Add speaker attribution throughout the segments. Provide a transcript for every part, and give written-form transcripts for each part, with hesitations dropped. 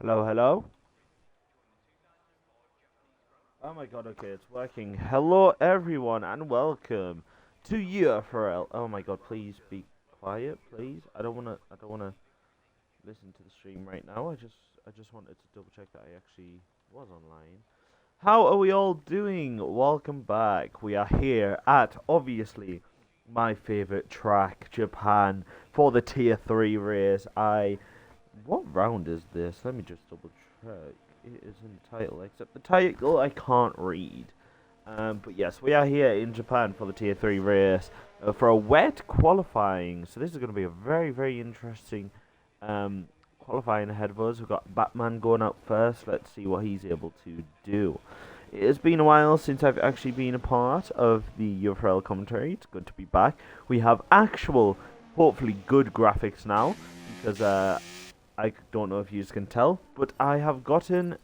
Speaker 1: Hello, hello. Oh my god, okay, it's working. Hello, everyone, and welcome to UFRL. Oh my god, please be quiet, please. I don't wanna listen to the stream right now. I just wanted to double check that I actually was online. How are we all doing? Welcome back. We are here at obviously my favorite track, Japan, for the Tier 3 race. What round is this? Let me just double check. It is in the title, except the title I can't read. But yes, we are here in Japan for the Tier 3 race for a wet qualifying. So this is going to be a very, very interesting qualifying ahead of us. We've got Batman going out first. Let's see what he's able to do. It has been a while since I've actually been a part of the UFRL commentary. It's good to be back. We have actual, hopefully good graphics now, because I don't know if you can tell, but I have gotten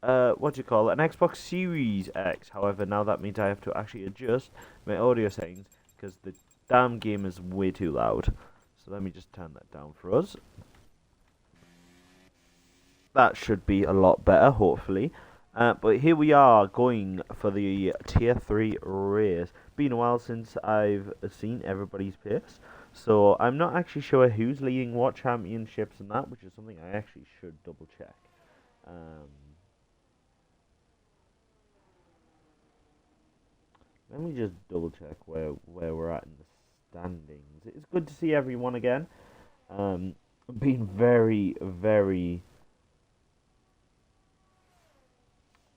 Speaker 1: what do you call it, an Xbox Series X. However, now that means I have to actually adjust my audio settings because the damn game is way too loud. So let me just turn that down for us. That should be a lot better, hopefully. But here we are going for the Tier 3 race. Been a while since I've seen everybody's pace. So I'm not actually sure who's leading what championships and that, which is something I actually should double check. Let me just double check where we're at in the standings. It's good to see everyone again. Been very, very.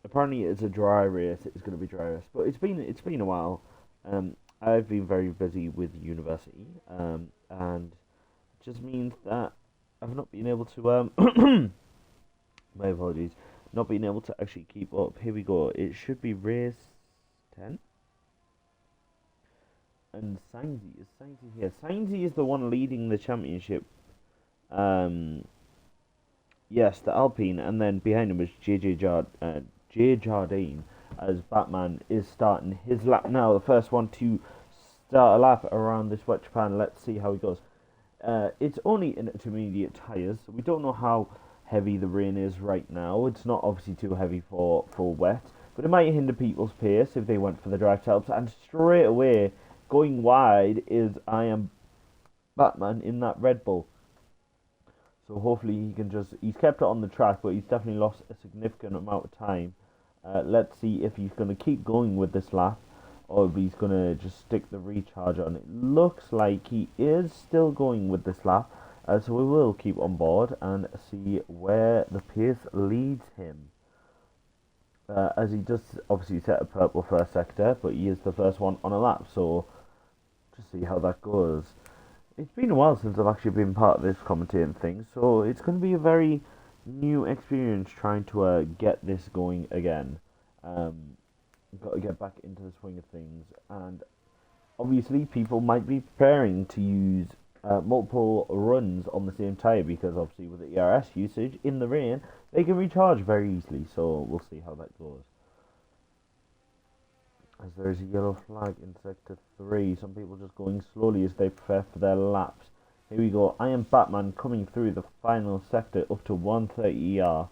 Speaker 1: Apparently it's a dry race. It's going to be dry race, but it's been a while. I've been very busy with university, and it just means that I've not been able to my apologies, not being able to actually keep up. Here we go. It should be race 10. And Sainzy here. Sainzy is the one leading the championship. Yes, the Alpine, and then behind him is Jay Jardine, as Batman is starting his lap now. The first one to start a lap around this wet Japan. Let's see how he goes. It's only intermediate tyres, so we don't know how heavy the rain is right now. It's not obviously too heavy for wet, but it might hinder people's pace if they went for the drive helps. And straight away, going wide is I am Batman in that Red Bull. So hopefully he can he's kept it on the track, but he's definitely lost a significant amount of time. Let's see if he's going to keep going with this lap, or if he's going to just stick the recharge on. It looks like he is still going with this lap, so we will keep on board and see where the pace leads him. As he does obviously set a purple first sector, but he is the first one on a lap, so just see how that goes. It's been a while since I've actually been part of this commentating thing, so it's going to be a very new experience trying to get this going again. Got to get back into the swing of things, and obviously people might be preparing to use multiple runs on the same tyre, because obviously with the ERS usage in the rain, they can recharge very easily, so we'll see how that goes. As there's a yellow flag in sector 3, some people just going slowly as they prepare for their laps. Here we go, I am Batman coming through the final sector up to 130 ER,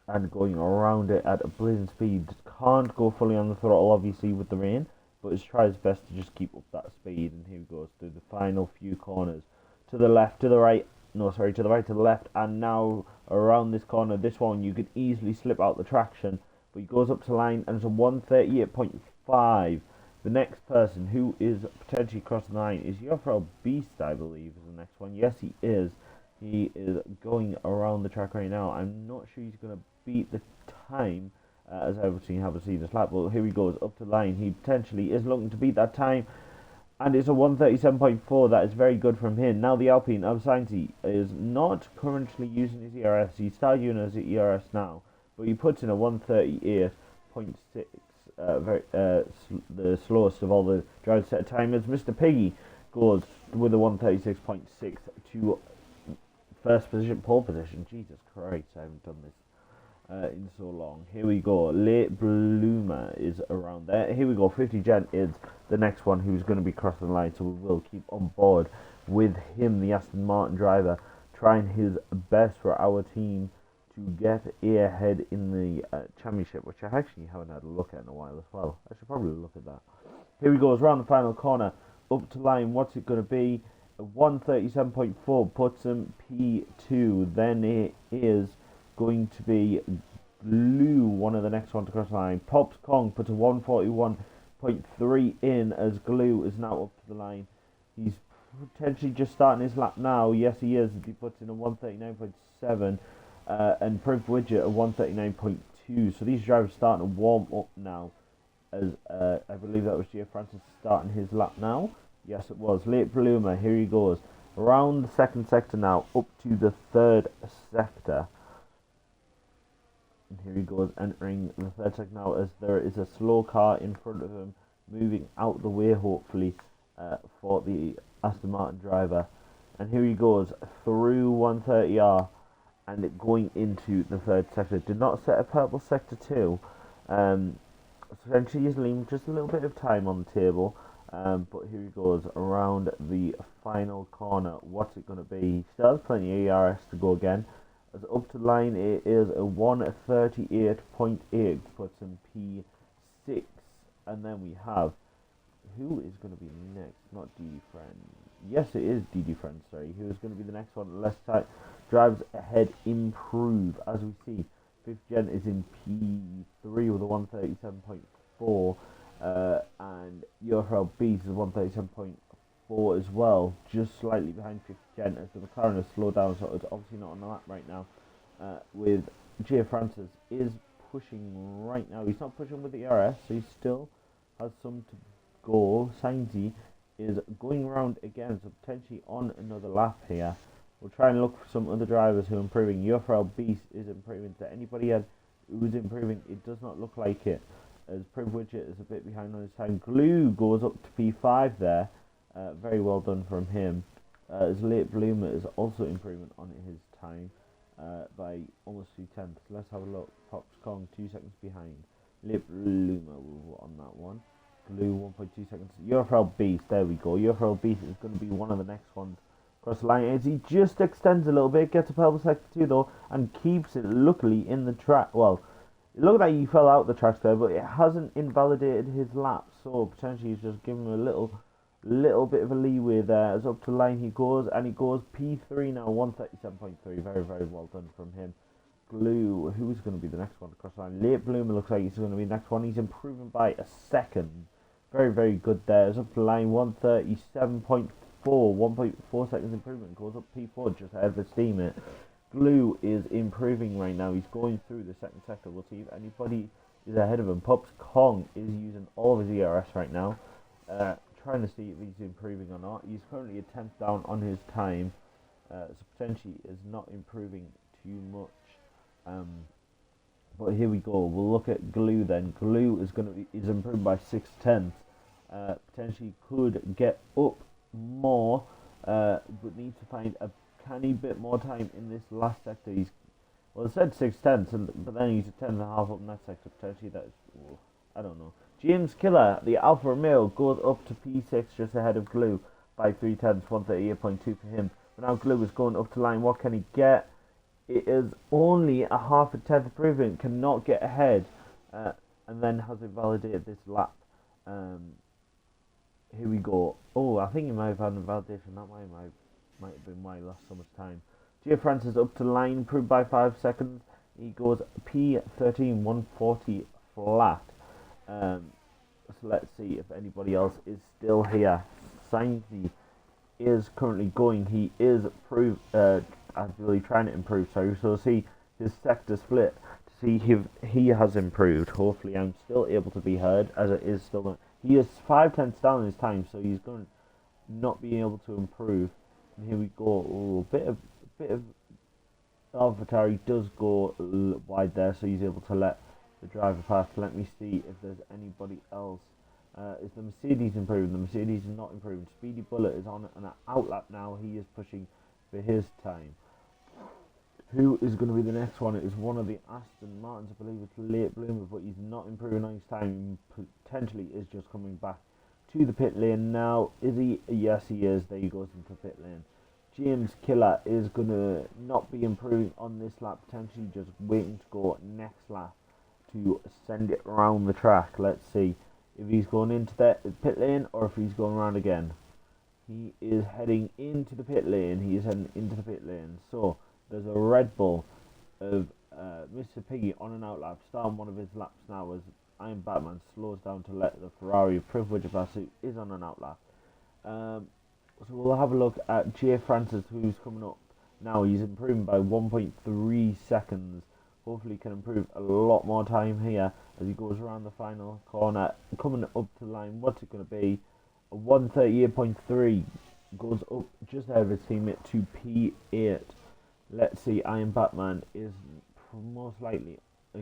Speaker 1: and going around it at a blazing speed. Can't go fully on the throttle obviously with the rain, but has tried his best to just keep up that speed. And here he goes through the final few corners. To the left, to the right, no sorry, to the right, to the left, and now around this corner. This one you could easily slip out the traction, but he goes up to line and it's a 138.5. The next person who is potentially crossing the line is UFRL Beast, I believe, is the next one. Yes, he is. He is going around the track right now. I'm not sure he's going to beat the time, as I haven't seen this lap, but here he goes up to line. He potentially is looking to beat that time, and it's a 137.4. That is very good from him. Now the Alpine of Sainzy is not currently using his ERS. He's started using his ERS now, but he puts in a 138.6. The slowest of all the drive set timers. Mr. Piggy goes with a 136.6 to first position, pole position. Jesus Christ, I haven't done this in so long. Here we go. Late Bloomer is around there. Here we go. 50 Gent is the next one who's going to be crossing the line, so we will keep on board with him, the Aston Martin driver. trying his best for our team to get ahead in the championship, which I actually haven't had a look at in a while as well. I should probably look at that. Here we go, it's around the final corner, up to line, what's it going to be? 137.4 puts him P2, then it is going to be Glue, one of the next one to cross the line. Pops Kong puts a 141.3 in as Glue is now up to the line. He's potentially just starting his lap now. Yes, he is. He puts in a 139.7 and Print Widget a 139.2. So these drivers starting to warm up now. As I believe that was Gia Francis starting his lap now. Yes, it was. Late Bloomer, here he goes. Around the second sector now, up to the third sector. And here he goes, entering the third sector now as there is a slow car in front of him, moving out the way, hopefully, for the Aston Martin driver. And here he goes, through 130R, and going into the third sector. Did not set a purple sector 2. Essentially, he's leaving just a little bit of time on the table. But here he goes around the final corner. What's it going to be? He still has plenty of ERS to go again. As up to line, it is a 138.8, puts him P6. And then we have, who is going to be next? Not DD Friend. Yes, it is DD Friend, sorry. Who is going to be the next one? Left side drives ahead, improve. As we see, 5th gen is in P3 with a 137.4. And UFRL Beast is 137.4 as well, just slightly behind 5th gen as the McLaren has slowed down, so it's obviously not on the lap right now. With Gia Francis is pushing right now. He's not pushing with the RS, so he still has some to go. Sainzy is going around again, so potentially on another lap here. We'll try and look for some other drivers who are improving. UFRL Beast is improving. To anybody else who is improving, it does not look like it, as Print Widget is a bit behind on his time. Glue goes up to P5 there. Very well done from him. As Late Bloomer is also improving on his time by almost 2/10. Let's have a look. Pops Kong 2 seconds behind. Late Bloomer on that one. Glue 1.2 seconds. UFRL Beast, there we go. UFRL Beast is going to be one of the next ones across the line. As he just extends a little bit, gets a purple sector 2 though, and keeps it luckily in the track. Well, it looked like he fell out the tracks there, but it hasn't invalidated his lap, so potentially he's just giving him a little bit of a leeway there. As up to line he goes, and he goes P3 now, 137.3. Very, very well done from him. Glue, who's going to be the next one to cross the line? Late Bloomer looks like he's going to be the next one. He's improving by a second. Very, very good there. As up to line 137.4, 1.4 seconds improvement. Goes up P4 just ahead of his teammate. Glue is improving right now. He's going through the second sector. We'll see if anybody is ahead of him. Pops Kong is using all of his ERS right now. Trying to see if he's improving or not. He's currently a 10th down on his time. So potentially is not improving too much. But here we go. We'll look at Glue then. Glue is improving by 6/10. Potentially could get up more, but needs to find a tiny bit more time in this last sector. It said 6/10, but then he's a 10.5 up in that sector. Potentially I don't know. James Killer, the Alfa Romeo, goes up to P6 just ahead of Glue by 3/10, 138.2 for him. But now Glue is going up to line. What can he get? It is only a 0.5 improvement. Cannot get ahead, and then has invalidated this lap. Here we go. Oh, I think he might have had an invalidation. That might have been why he lost so much time. Gia Francis up to line, improved by 5 seconds. He goes P13, 140 flat. So let's see if anybody else is still here. Sainzy is currently going. He is actually trying to improve. So we'll see his sector split to see if he has improved. Hopefully, I'm still able to be heard, as it is still. He is 5/10 down in his time, so he's going to not be able to improve. And here we go. Ooh, a bit of AlphaTauri does go wide there, so he's able to let the driver pass. Let me see if there's anybody else. Is the Mercedes improving? The Mercedes is not improving. Speedy Bullet is on an outlap now. He is pushing for his time. Who is going to be the next one? It is one of the Aston Martins. I believe it's Late Bloomer, but he's not improving on his time. He potentially is just coming back to the pit lane now. Is he? Yes, he is. There he goes into pit lane. James Killer is going to not be improving on this lap, potentially just waiting to go next lap to send it around the track. Let's see if he's going into the pit lane or if he's going around again. He is heading into the pit lane. He is heading into the pit lane. So there's a Red Bull of Mr. Piggy on an out lap, starting one of his laps now as Iron Batman slows down to let the Ferrari of Privilege Basu is on an out lap. So we'll have a look at Jay Francis, who's coming up now. He's improving by 1.3 seconds. Hopefully can improve a lot more time here as he goes around the final corner. Coming up to the line, what's it going to be? A 138.3 goes up just ahead of his teammate to P8. Let's see, Iron Batman is most likely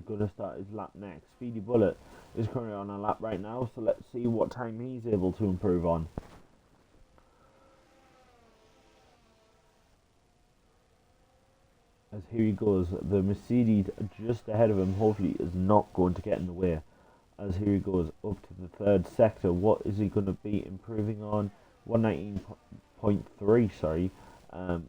Speaker 1: going to start his lap next. Speedy Bullet is currently on a lap right now, so let's see what time he's able to improve on. As here he goes, the Mercedes just ahead of him hopefully is not going to get in the way. As here he goes up to the third sector, what is he going to be improving on? 119.3, sorry. So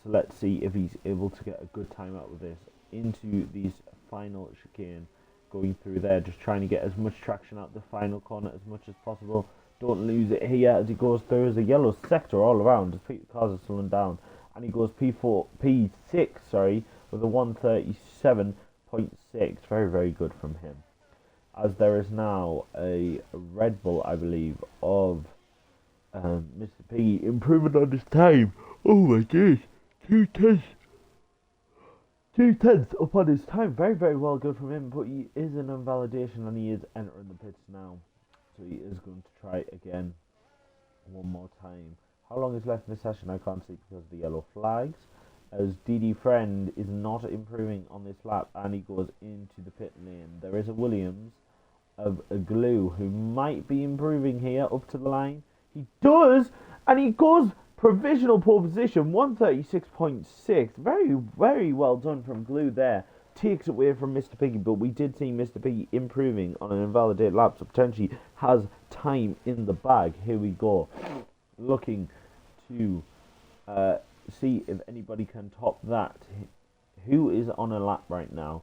Speaker 1: let's see if he's able to get a good time out of this into these final chicane. Going through there, just trying to get as much traction out the final corner as much as possible. Don't lose it here as he goes through. There's a yellow sector all around as cars are slowing down. And he goes P6, sorry, with a 137.6. Very, very good from him. As there is now a Red Bull, I believe, of Mr. P improving on his time. Oh my gosh, 2 tenths up on his time. Very, very well good from him, but he is an invalidation and he is entering the pits now. So he is going to try again one more time. How long is left in the session? I can't see because of the yellow flags. As DD Friend is not improving on this lap and he goes into the pit lane. There is a Williams of a Glue who might be improving here up to the line. He does, and he goes provisional pole position, 136.6. Very, very well done from Glue there. Takes away from Mr. Piggy, but we did see Mr. Piggy improving on an invalidated lap, so potentially has time in the bag. Here we go. Looking to see if anybody can top that. Who is on a lap right now?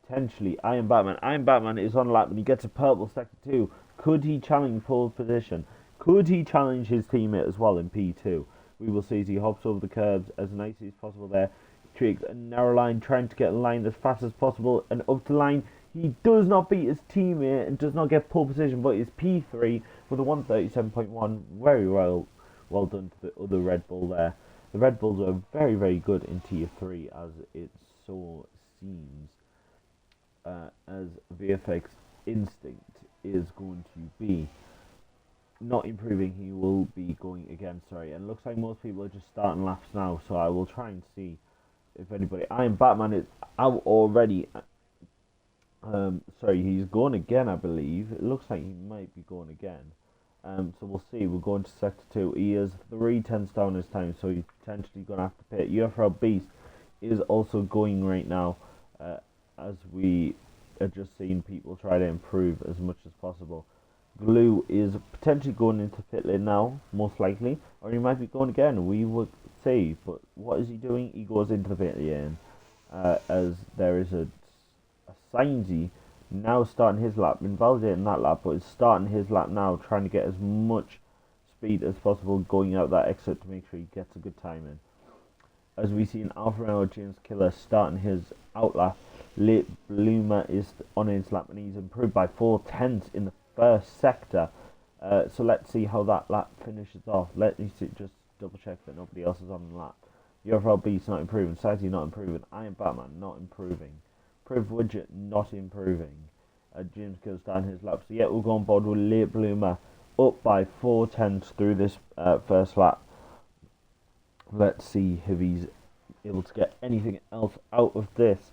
Speaker 1: Potentially Iron Batman. Iron Batman is on a lap and he gets a purple sector 2. Could he challenge pole position? Could he challenge his teammate as well in P2? We will see as he hops over the curbs as nicely as possible there. Takes a narrow line, trying to get a line as fast as possible and up the line. He does not beat his teammate and does not get pole position, but is P3 with a 137.1. Very well done to the other Red Bull there. The Red Bulls are very, very good in Tier 3 as it so seems. As VFX Instinct is going to be not improving, he will be going again, sorry. And it looks like most people are just starting laps now, so I will try and see if anybody... Iron Batman is out already. Sorry, he's going again, I believe. It looks like he might be going again. So we'll see. We're going to sector 2. He is 3 tenths down his time, so he's potentially going to have to pit. UFRL Beast is also going right now, as we are just seeing people try to improve as much as possible. Glue is potentially going into pit lane now, most likely, or he might be going again. We would see, but what is he doing? He goes into the pit lane, as there is a Sainzy now starting his lap, invalidating that lap, but is starting his lap now, trying to get as much speed as possible going out that exit to make sure he gets a good time in. As we see in Alfa Romeo, James Killer starting his out lap. Late Bloomer is on his lap and he's improved by 4 tenths in the first sector. So let's see how that lap finishes off. Let me just double check that nobody else is on the lap. UFRL Beast not improving, Sainzy not improving, Iron Batman not improving, Privilege not improving. James Kills down his lap. So yeah, we'll go on board with Late Bloomer up by 4 tenths through this first lap. Let's see if he's able to get anything else out of this.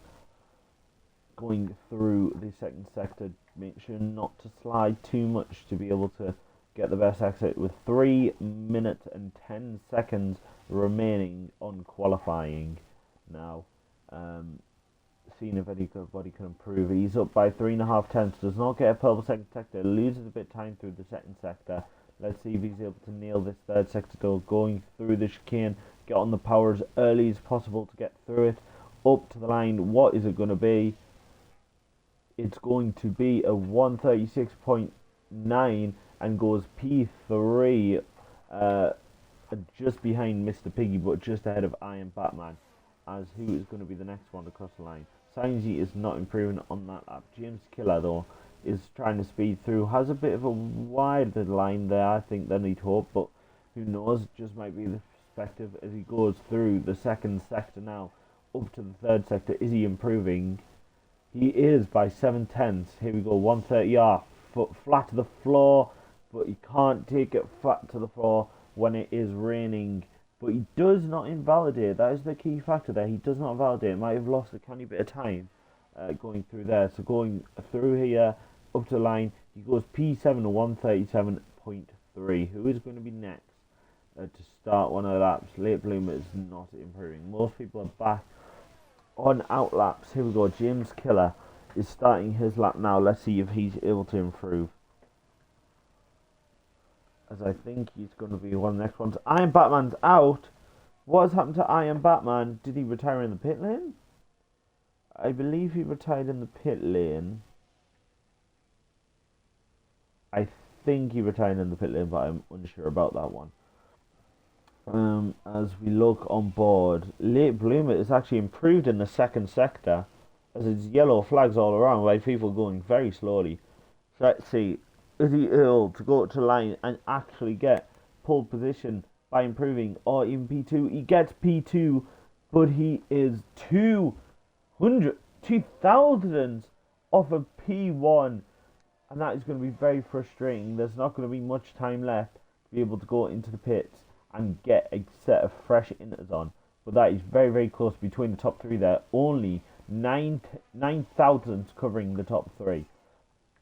Speaker 1: Going through the second sector, make sure not to slide too much to be able to get the best exit with 3 minutes and 10 seconds remaining on qualifying now. Seeing if anybody can improve. He's up by 3.5 tenths, does not get a purple second sector, loses a bit of time through the second sector. Let's see if he's able to nail this third sector though, going through the chicane, get on the power as early as possible to get through it, up to the line. What is it going to be? It's going to be a 136.9 and goes P3, just behind Mr. Piggy, but just ahead of I Am Batman, as who is going to be the next one to cross the line. Sainzy is not improving on that lap. James Killer, though, is trying to speed through, has a bit of a wider line there, I think, than he'd hoped, but who knows, it just might be the perspective as he goes through the second sector now, up to the third sector. Is he improving? He is by 7/10. Here we go, 130 off, foot flat to the floor, but he can't take it flat to the floor when it is raining. But he does not invalidate. That is the key factor there. He does not invalidate. He might have lost a tiny bit of time going through there. So going through here, up to the line, he goes P7 to 137.3. Who is going to be next to start one of the laps? Late Bloomer is not improving. Most people are back on out laps. Here we go. James Killer is starting his lap now. Let's see if he's able to improve, as I think he's going to be one of the next ones. I Am Batman's out. What has happened to I Am Batman? Did he retire in the pit lane? I believe he retired in the pit lane. I think he retired in the pit lane, but I'm unsure about that one. As we look on board, Late Bloomer is actually improved in the second sector, as it's yellow flags all around, while people going very slowly. So let's see, is he able to go to line and actually get pole position by improving, or even P2? He gets P2, but he is 2,000 off of P1, and that is going to be very frustrating. There's not going to be much time left to be able to go into the pits and get a set of fresh inners on, but that is very, very close between the top three there. Only 9,000 covering the top three.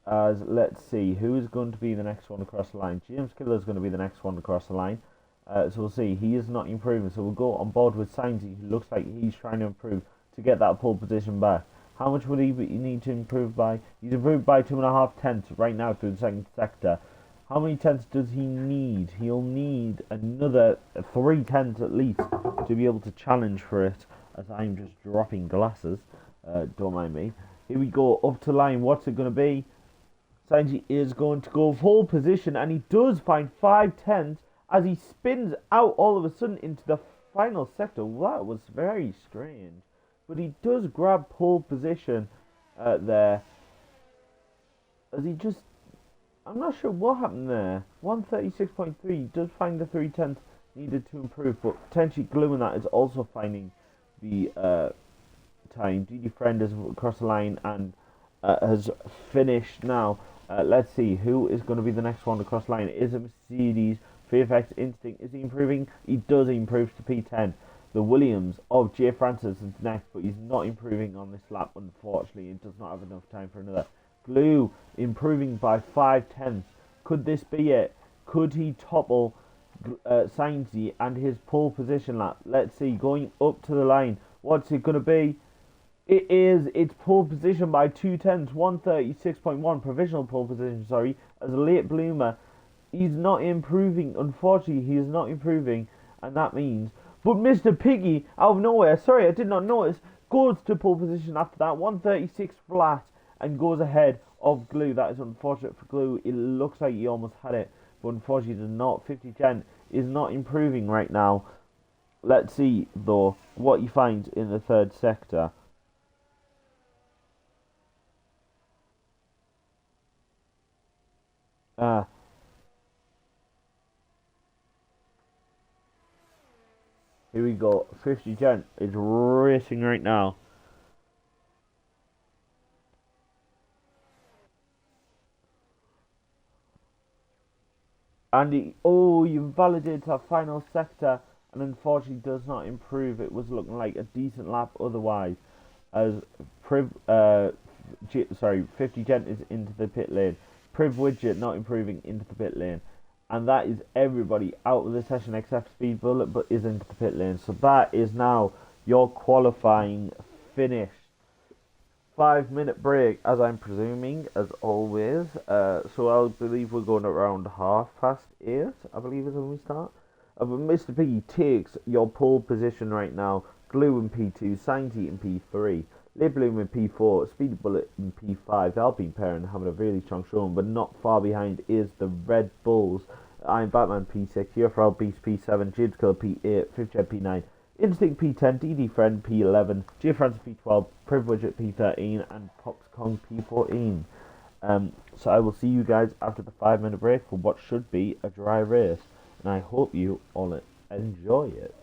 Speaker 1: As let's see who is going to be the next one across the line. James Killer is going to be the next one across the line. So we'll see. He is not improving, so we'll go on board with Sainzy, who looks like he's trying to improve to get that pole position back. How much would he need to improve by? He's improved by 2.5 tenths right now through the second sector. How many tenths does he need? He'll need another 3 tenths at least to be able to challenge for it, as I'm just dropping glasses. Don't mind me. Here we go, up to line. What's it going to be? Sainzy is going to go pole position, and he does find 5 tenths as he spins out all of a sudden into the final sector. Well, that was very strange. But he does grab pole position there, as he just... I'm not sure what happened there. 136.3 does find the 3 tenths needed to improve, but potentially Glue in that is also finding the time. DD Friend is across the line and has finished now. Let's see who is going to be the next one to cross the line. Is it Mercedes? VFX Instinct, is he improving? He does improve to P10. The Williams of Jay Francis is next, but he's not improving on this lap, unfortunately. He does not have enough time for another. Glue improving by 5 tenths. Could this be it? Could he topple Sainzy and his pole position lap? Let's see, going up to the line. What's it going to be? It is. It's pole position by 2 tenths. 136.1 provisional pole position, sorry. As a Late Bloomer, he's not improving. Unfortunately, he is not improving, and that means... But Mr. Piggy, out of nowhere, sorry, I did not notice, goes to pole position after that. 136 flat and goes ahead of Glue. That is unfortunate for Glue. It looks like he almost had it, but unfortunately does not. 50 Gen is not improving right now. Let's see, though, what he finds in the third sector. Here we go. 50 Gen is racing right now. And he validates our final sector, and unfortunately does not improve. It was looking like a decent lap otherwise, as 50 Gen is into the pit lane. Priv Widget not improving into the pit lane. And that is everybody out of the session except Speed Bullet, but is into the pit lane. So that is now your qualifying finish. 5 minute break, as I'm presuming, as always. So I believe we're going around 8:30, I believe is when we start. But Mr. P takes your pole position right now. Glue in P2, Sainty in P3, Libloom in P4, Speedy Bullet in P5. Alpine Parent having a really strong showing, but not far behind is the Red Bulls. I'm Batman P6, UFRL Beast P7, Jade's Killer P8, Fifth Jet P9, Instinct P10, DD Friend P11, J Francis P12, Privilege at P13, and Pox Kong P14. So I will see you guys after the 5 minute break for what should be a dry race, and I hope you all enjoy it.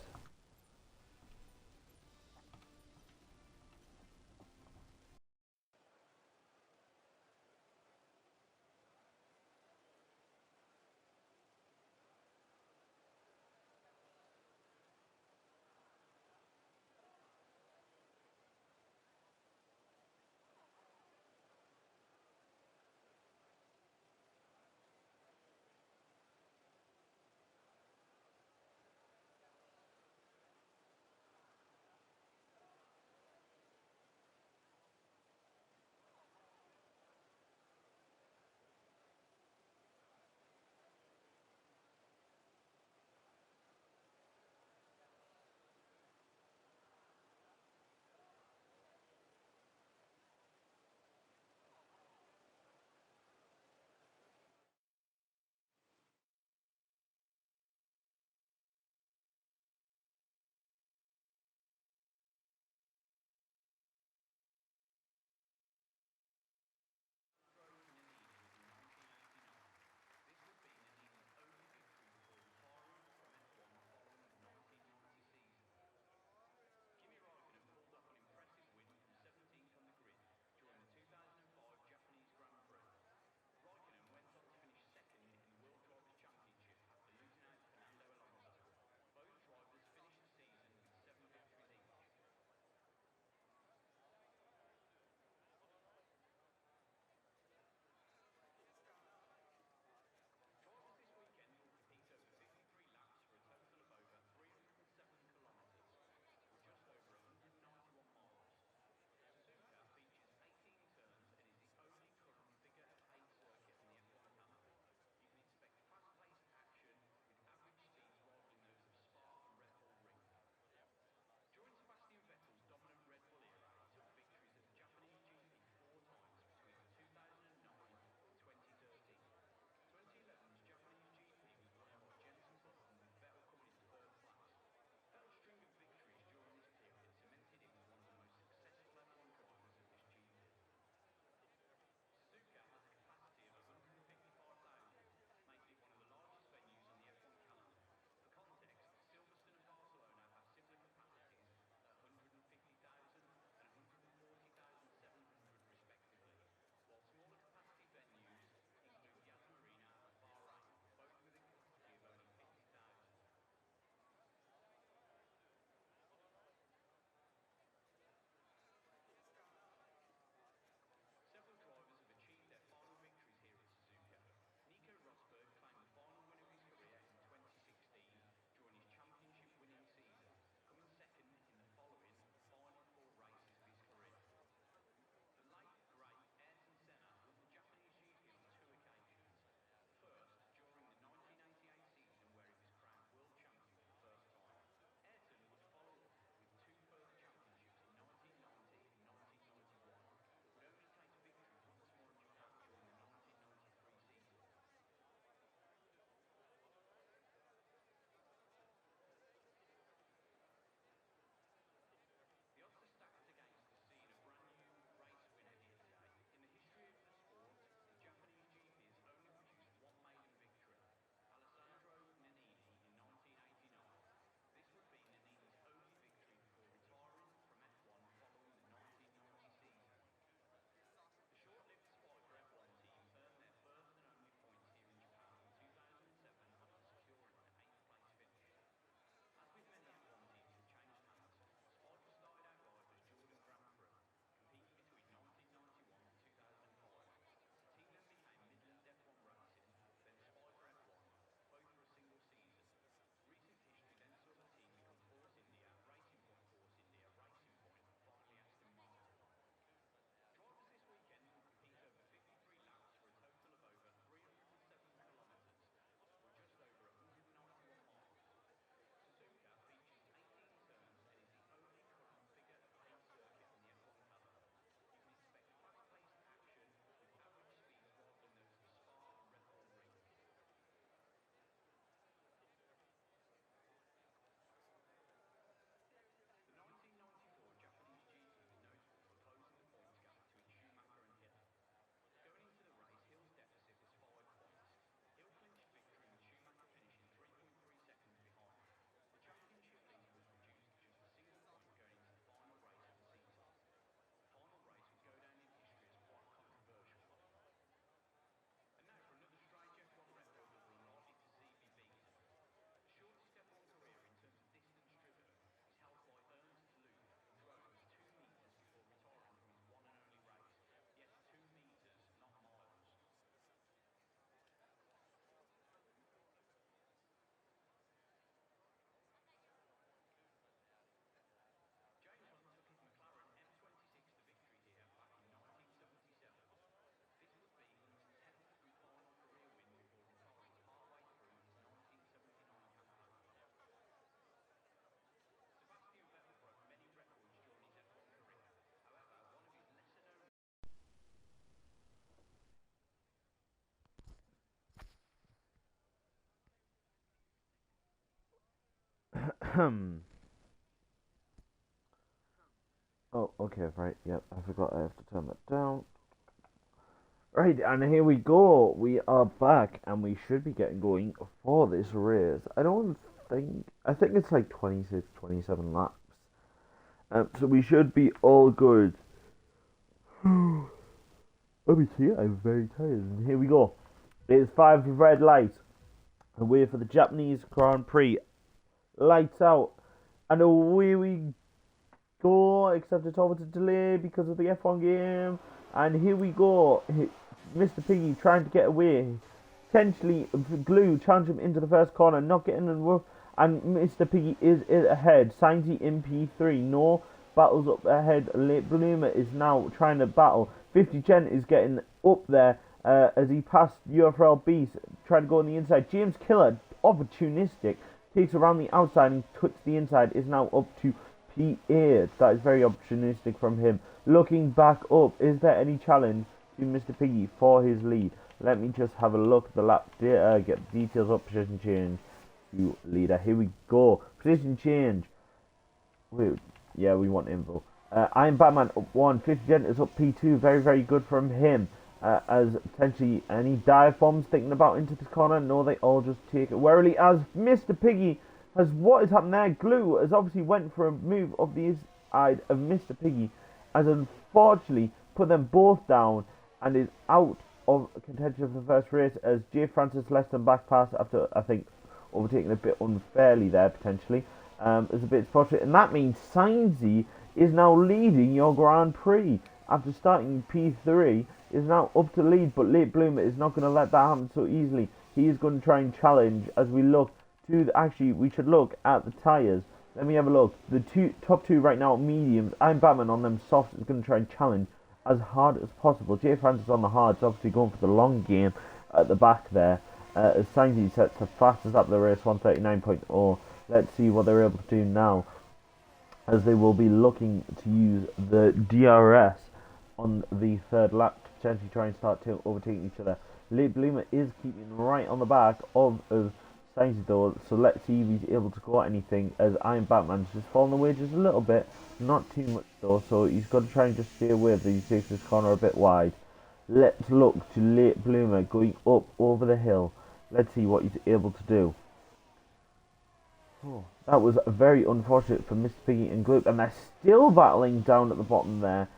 Speaker 1: Oh, okay, right, yep, I forgot I have to turn that down. Right, and here we go. We are back, and we should be getting going for this race. I think it's like 26, 27 laps. So we should be all good. Let me see, I'm very tired. And here we go. It's 5 red lights. Away for the Japanese Grand Prix. Lights out. And away we go, except it's always a delay because of the F1 game. And here we go. Mr. Piggy trying to get away. Potentially, Glue challenge him into the first corner, not getting in the roof. And Mr. Piggy is ahead. Signsy in P3. No battles up ahead. Late Bloomer is now trying to battle. 50 Gen is getting up there as he passed UFRL Beast. Trying to go on the inside. James Killer, opportunistic, takes around the outside and cuts the inside. Is now up to P8. That is very opportunistic from him. Looking back up, is there any challenge to Mr. Piggy for his lead? Let me just have a look at the lap data, get the details up, position change to leader. Here we go. Position change. Wait, yeah, we want info. I'm Batman up 1. 50 Gent is up P2. Very, very good from him. As potentially any dive bombs thinking about into this corner. No, they all just take it warily as Mr. Piggy has what is happening there. Glue has obviously went for a move of the side of Mr. Piggy, as unfortunately put them both down and is out of contention for the first race as J. Francis left them back pass after, I think, overtaking a bit unfairly there potentially. It's a bit frustrating, and that means Signsy is now leading your Grand Prix after starting P3. Is now up to lead, but Late Bloomer is not going to let that happen so easily. He is going to try and challenge as we look to actually we should look at the tyres. Let me have a look. The top two right now mediums. I'm Batman on them softs is going to try and challenge as hard as possible. J. Francis on the hards, obviously going for the long game at the back there. As Signsy sets the fastest up the race, 139.0. Let's see what they're able to do now, as they will be looking to use the DRS on the third lap to potentially try and start overtaking each other. Late Bloomer is keeping right on the back of Signsy though, so let's see if he's able to go at anything, as Iron Batman's just fallen away just a little bit, not too much though, so he's got to try and just stay away if he takes this corner a bit wide. Let's look to Late Bloomer going up over the hill. Let's see what he's able to do. Oh, that was very unfortunate for Mr. Piggy and Gloop, and they're still battling down at the bottom there.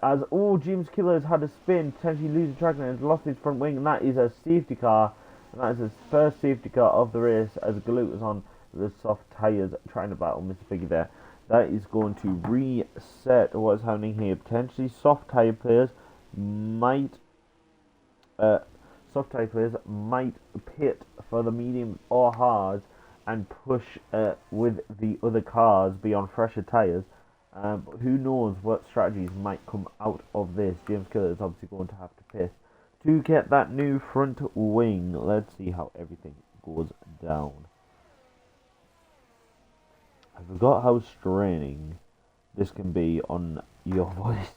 Speaker 1: As James Killer has had a spin, potentially losing track and has lost his front wing, and that is a safety car. And that is his first safety car of the race, as Gloop is on the soft tyres trying to battle Mr. Piggy there. That is going to reset what is happening here. Potentially soft tyre players might pit for the mediums or hards and push with the other cars beyond fresher tyres. But who knows what strategies might come out of this. James Killer is obviously going to have to pit to get that new front wing. Let's see how everything goes down. I forgot how straining this can be on your voice.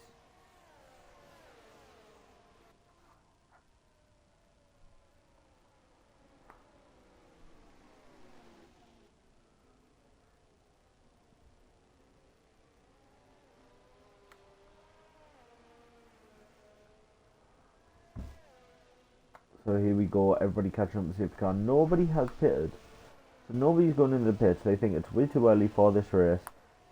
Speaker 1: So here we go, everybody catching up the safety car. Nobody has pitted. So nobody's going into the pits. They think it's way too early for this race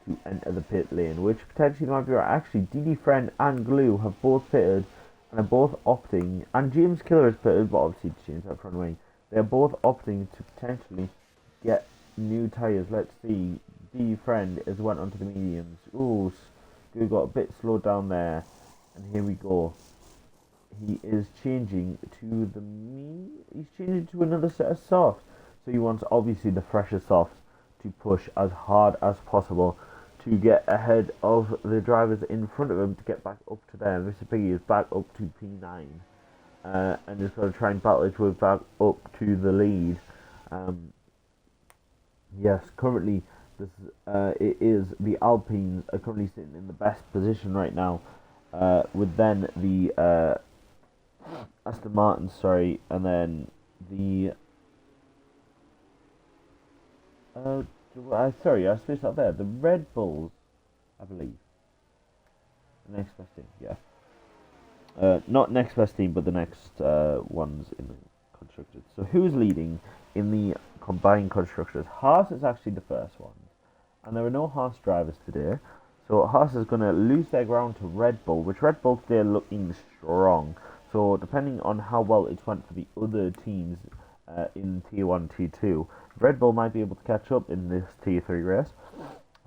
Speaker 1: to enter the pit lane, which potentially might be right. Actually, DD Friend and Glue have both pitted and are both opting, and James Killer has pitted, but obviously to change that front wing. They're both opting to potentially get new tyres. Let's see. DD Friend has went onto the mediums. Ooh, Glue got a bit slowed down there. And here we go. He is changing to he's changing to another set of softs. So he wants obviously the fresher softs to push as hard as possible to get ahead of the drivers in front of him to get back up to there. Mr. Piggy is back up to P9 and is going to try and battle his way back up to the lead. Yes, currently it is the Alpines are currently sitting in the best position right now, with then the Aston Martin, and then the Sorry, I spaced out there. The Red Bulls, I believe. The next best team, yeah. Not next best team, but the next ones in the constructors. So who's leading in the combined constructors? Haas is actually the first one, and there are no Haas drivers today. So Haas is going to lose their ground to Red Bull, which Red Bull today are looking strong. So depending on how well it went for the other teams in Tier 1, Tier 2, Red Bull might be able to catch up in this Tier 3 race.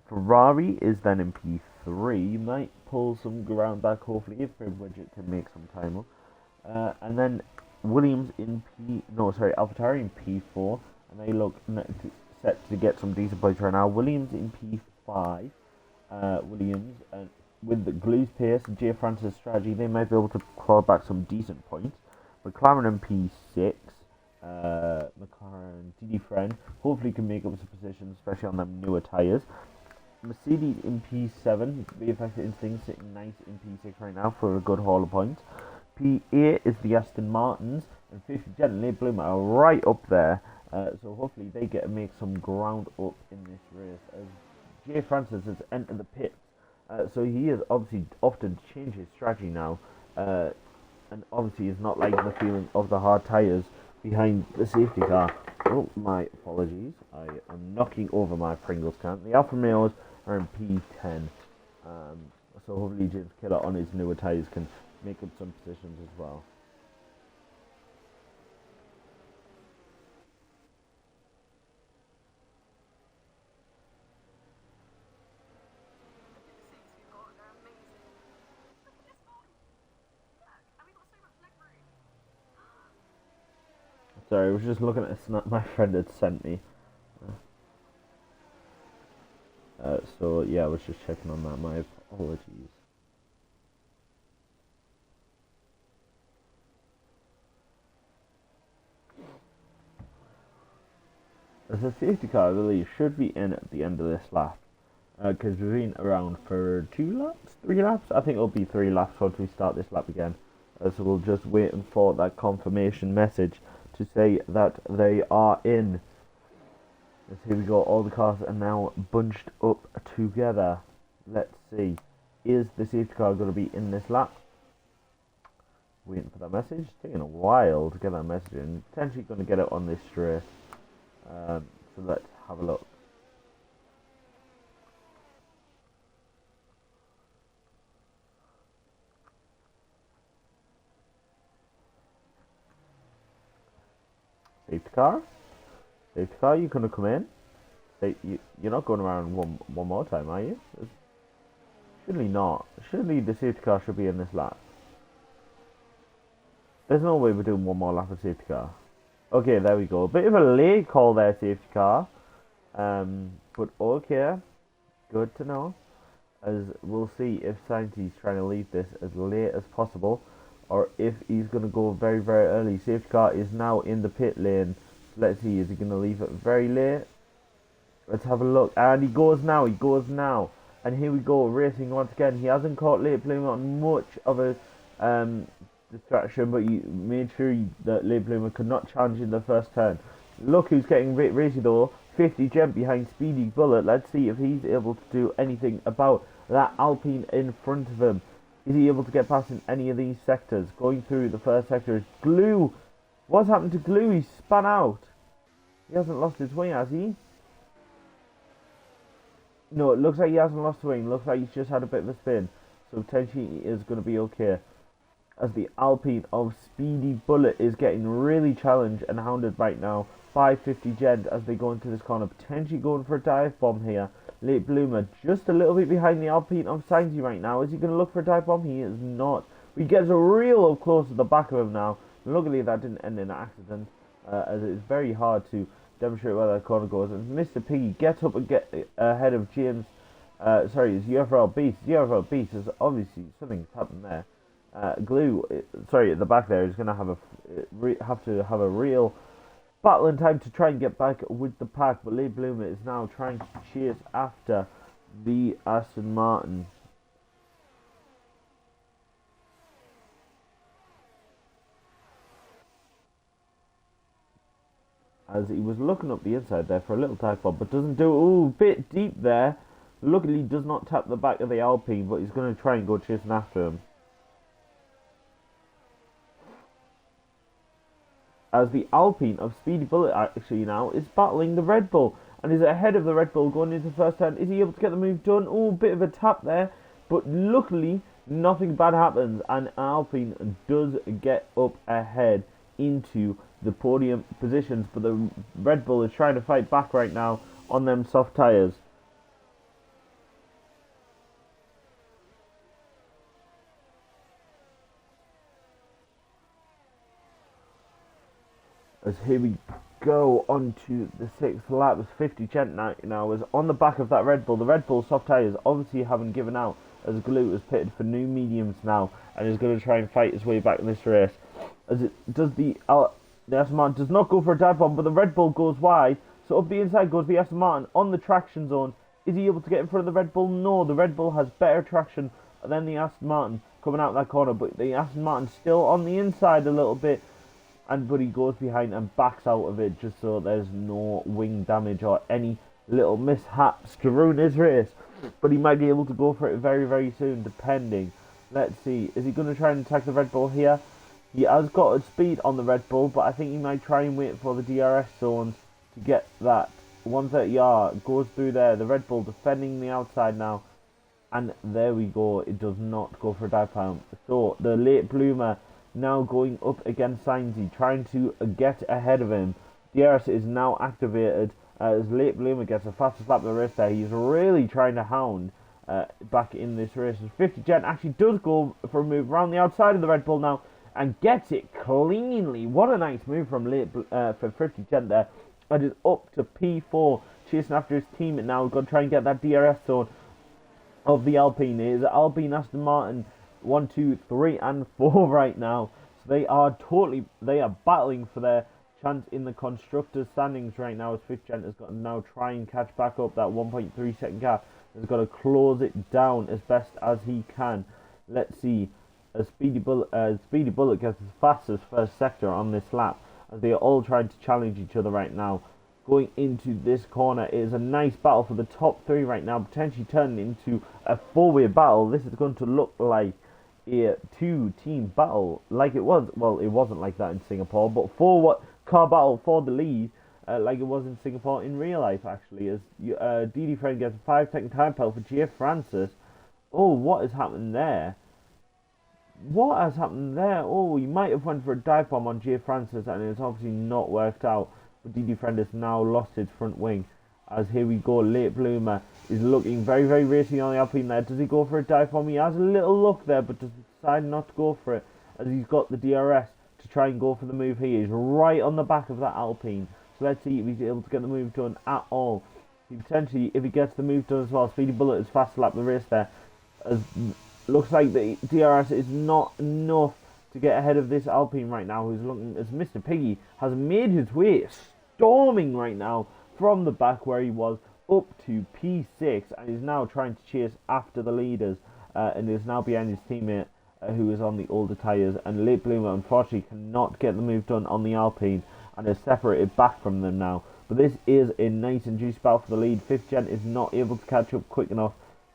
Speaker 1: Ferrari is then in P3, might pull some ground back hopefully if Widget can make some time up. And then Williams in AlphaTauri in P4, and they look set to get some decent points right now. Williams in P5, Williams, with the Glue's pace and J. Francis' strategy, they might be able to claw back some decent points. McLaren in P6, McLaren, DD Friend, hopefully can make up some positions, especially on them newer tyres. Mercedes in P7, the Effective Instinct sitting nice in P6 right now for a good haul of points. P8 is the Aston Martins, and 50 Jet and Late Bloomer are right up there, so hopefully they get to make some ground up in this race, as Jay Francis has entered the pits, so he has obviously often changed his strategy now, and obviously is not liking the feeling of the hard tyres behind the safety car. Oh, my apologies, I am knocking over my Pringles can. The Alfa Romeos are in P10, so hopefully James Killer on his newer tyres can make up some positions as well. Sorry, I was just looking at a snap my friend had sent me. So yeah, I was just checking on that. My apologies. As a safety car, I believe, should be in at the end of this lap. Because we've been around for 2 laps? 3 laps? I think it'll be 3 laps once we start this lap again. So we'll just wait for that confirmation message to say that they are in. Let's here we go. All the cars are now bunched up together. Let's see. Is the safety car going to be in this lap? Waiting for that message. It's taking a while to get that message in. Potentially going to get it on this straight. So let's have a look. Safety car? Safety car, you gonna come in? You're not going around one more time, are you? Surely not. Surely the safety car should be in this lap. There's no way we're doing one more lap of safety car. Okay, there we go. A bit of a late call there, safety car. But okay. Good to know. As we'll see if Sainty's trying to leave this as late as possible, or if he's going to go very, very early. Safety car is now in the pit lane. Let's see, is he going to leave it very late? Let's have a look. And he goes now, And here we go, racing once again. He hasn't caught Late Bloomer on much of a distraction, but he made sure that Late Bloomer could not challenge in the first turn. Look who's getting racy though. 50 Gem behind Speedy Bullet. Let's see if he's able to do anything about that Alpine in front of him. Is he able to get past in any of these sectors? Going through the first sector is Glue. What's happened to Glue? He spun out. He hasn't lost his way, has he? No, it looks like he hasn't lost his way. It looks like he's just had a bit of a spin. So potentially he is going to be okay. As the Alpine of Speedy Bullet is getting really challenged and hounded right now by 50 Gent as they go into this corner. Potentially going for a dive bomb here. Late Bloomer just a little bit behind the Alpine of Sainzy right now. Is he going to look for a dive bomb? He is not. He gets a real up close to the back of him now. Luckily that didn't end in an accident, as it's very hard to demonstrate where that corner goes. And Mr. Piggy gets up and get ahead of James. Sorry, it's UFRL Beast. UFRL Beast is obviously something's happened there. Glue, sorry, at the back there is going to have a real battle in time to try and get back with the pack, but Late Bloomer is now trying to chase after the Aston Martin. as he was looking up the inside there for a little dive bomb, but doesn't do it. Ooh, bit deep there. Luckily, does not tap the back of the Alpine, but he's going to try and go chasing after him. As the Alpine of Speedy Bullet actually now is battling the Red Bull and is ahead of the Red Bull going into the first turn. Is he able to get the move done? Oh, bit of a tap there, but luckily nothing bad happens and Alpine does get up ahead into the podium positions, but the Red Bull is trying to fight back right now on them soft tyres. As here we go on to the 6th lap, as 50 Gent now is on the back of that Red Bull. The Red Bull soft tyres obviously haven't given out, as Glute has pitted for new mediums now and is going to try and fight his way back in this race. As it does the Aston Martin does not go for a dive bomb, but the Red Bull goes wide, so up the inside goes the Aston Martin on the traction zone. Is he able to get in front of the Red Bull? No, the Red Bull has better traction than the Aston Martin coming out that corner, but the Aston Martin still on the inside a little bit. But he goes behind and backs out of it just so there's no wing damage or any little mishaps to ruin his race. But he might be able to go for it very, very soon, depending. Let's see. Is he going to try and attack the Red Bull here? He has got a speed on the Red Bull, but I think he might try and wait for the DRS zones to get that 130R. Goes through there. The Red Bull defending the outside now. And there we go. It does not go for a dive bomb. So the late bloomer now going up against Sainzy, trying to get ahead of him. DRS is now activated as late bloomer gets the fastest lap of the race there. He's really trying to hound back in this race. 50 Gent actually does go for a move around the outside of the Red Bull now and gets it cleanly. What a nice move from for 50 Gent there. And is up to P4, chasing after his teammate now. Going to try and get that DRS zone of the Alpine. It is Alpine Aston Martin 1, 2, 3, and 4 right now. So they are battling for their chance in the constructors standings right now, as 5th Gent has got to now try and catch back up that 1.3 second gap. Has got to close it down as best as he can. Let's see, as Speedy Bullet gets the fastest first sector on this lap, as they are all trying to challenge each other right now. Going into this corner, it is a nice battle for the top 3 right now, potentially turning into a 4-way battle. This is going to look like a 2-team battle, like it was. Well, it wasn't like that in Singapore, but for what car battle for the lead, like it was in Singapore in real life, actually, as Didi Friend gets a 5-second time penalty for J. Francis. Oh, what has happened there? What has happened there? Oh, he might have went for a dive bomb on J. Francis, and it's obviously not worked out. But Didi Friend has now lost his front wing. As here we go, late bloomer is looking very, very racing on the Alpine there. Does he go for a dive bomb? He has a little look there, but does decide not to go for it, as he's got the DRS to try and go for the move. He is right on the back of that Alpine. So let's see if he's able to get the move done at all. He potentially, if he gets the move done as well, Speedy Bullet is fast lap the race there. As looks like the DRS is not enough to get ahead of this Alpine right now, who's looking as Mr. Piggy has made his way storming right now from the back where he was up to P6 and is now trying to chase after the leaders and is now behind his teammate who is on the older tyres, and late bloomer unfortunately cannot get the move done on the Alpine and is separated back from them now. But this is a nice and juicy battle for the lead. 5th Gent is not able to catch up quick enough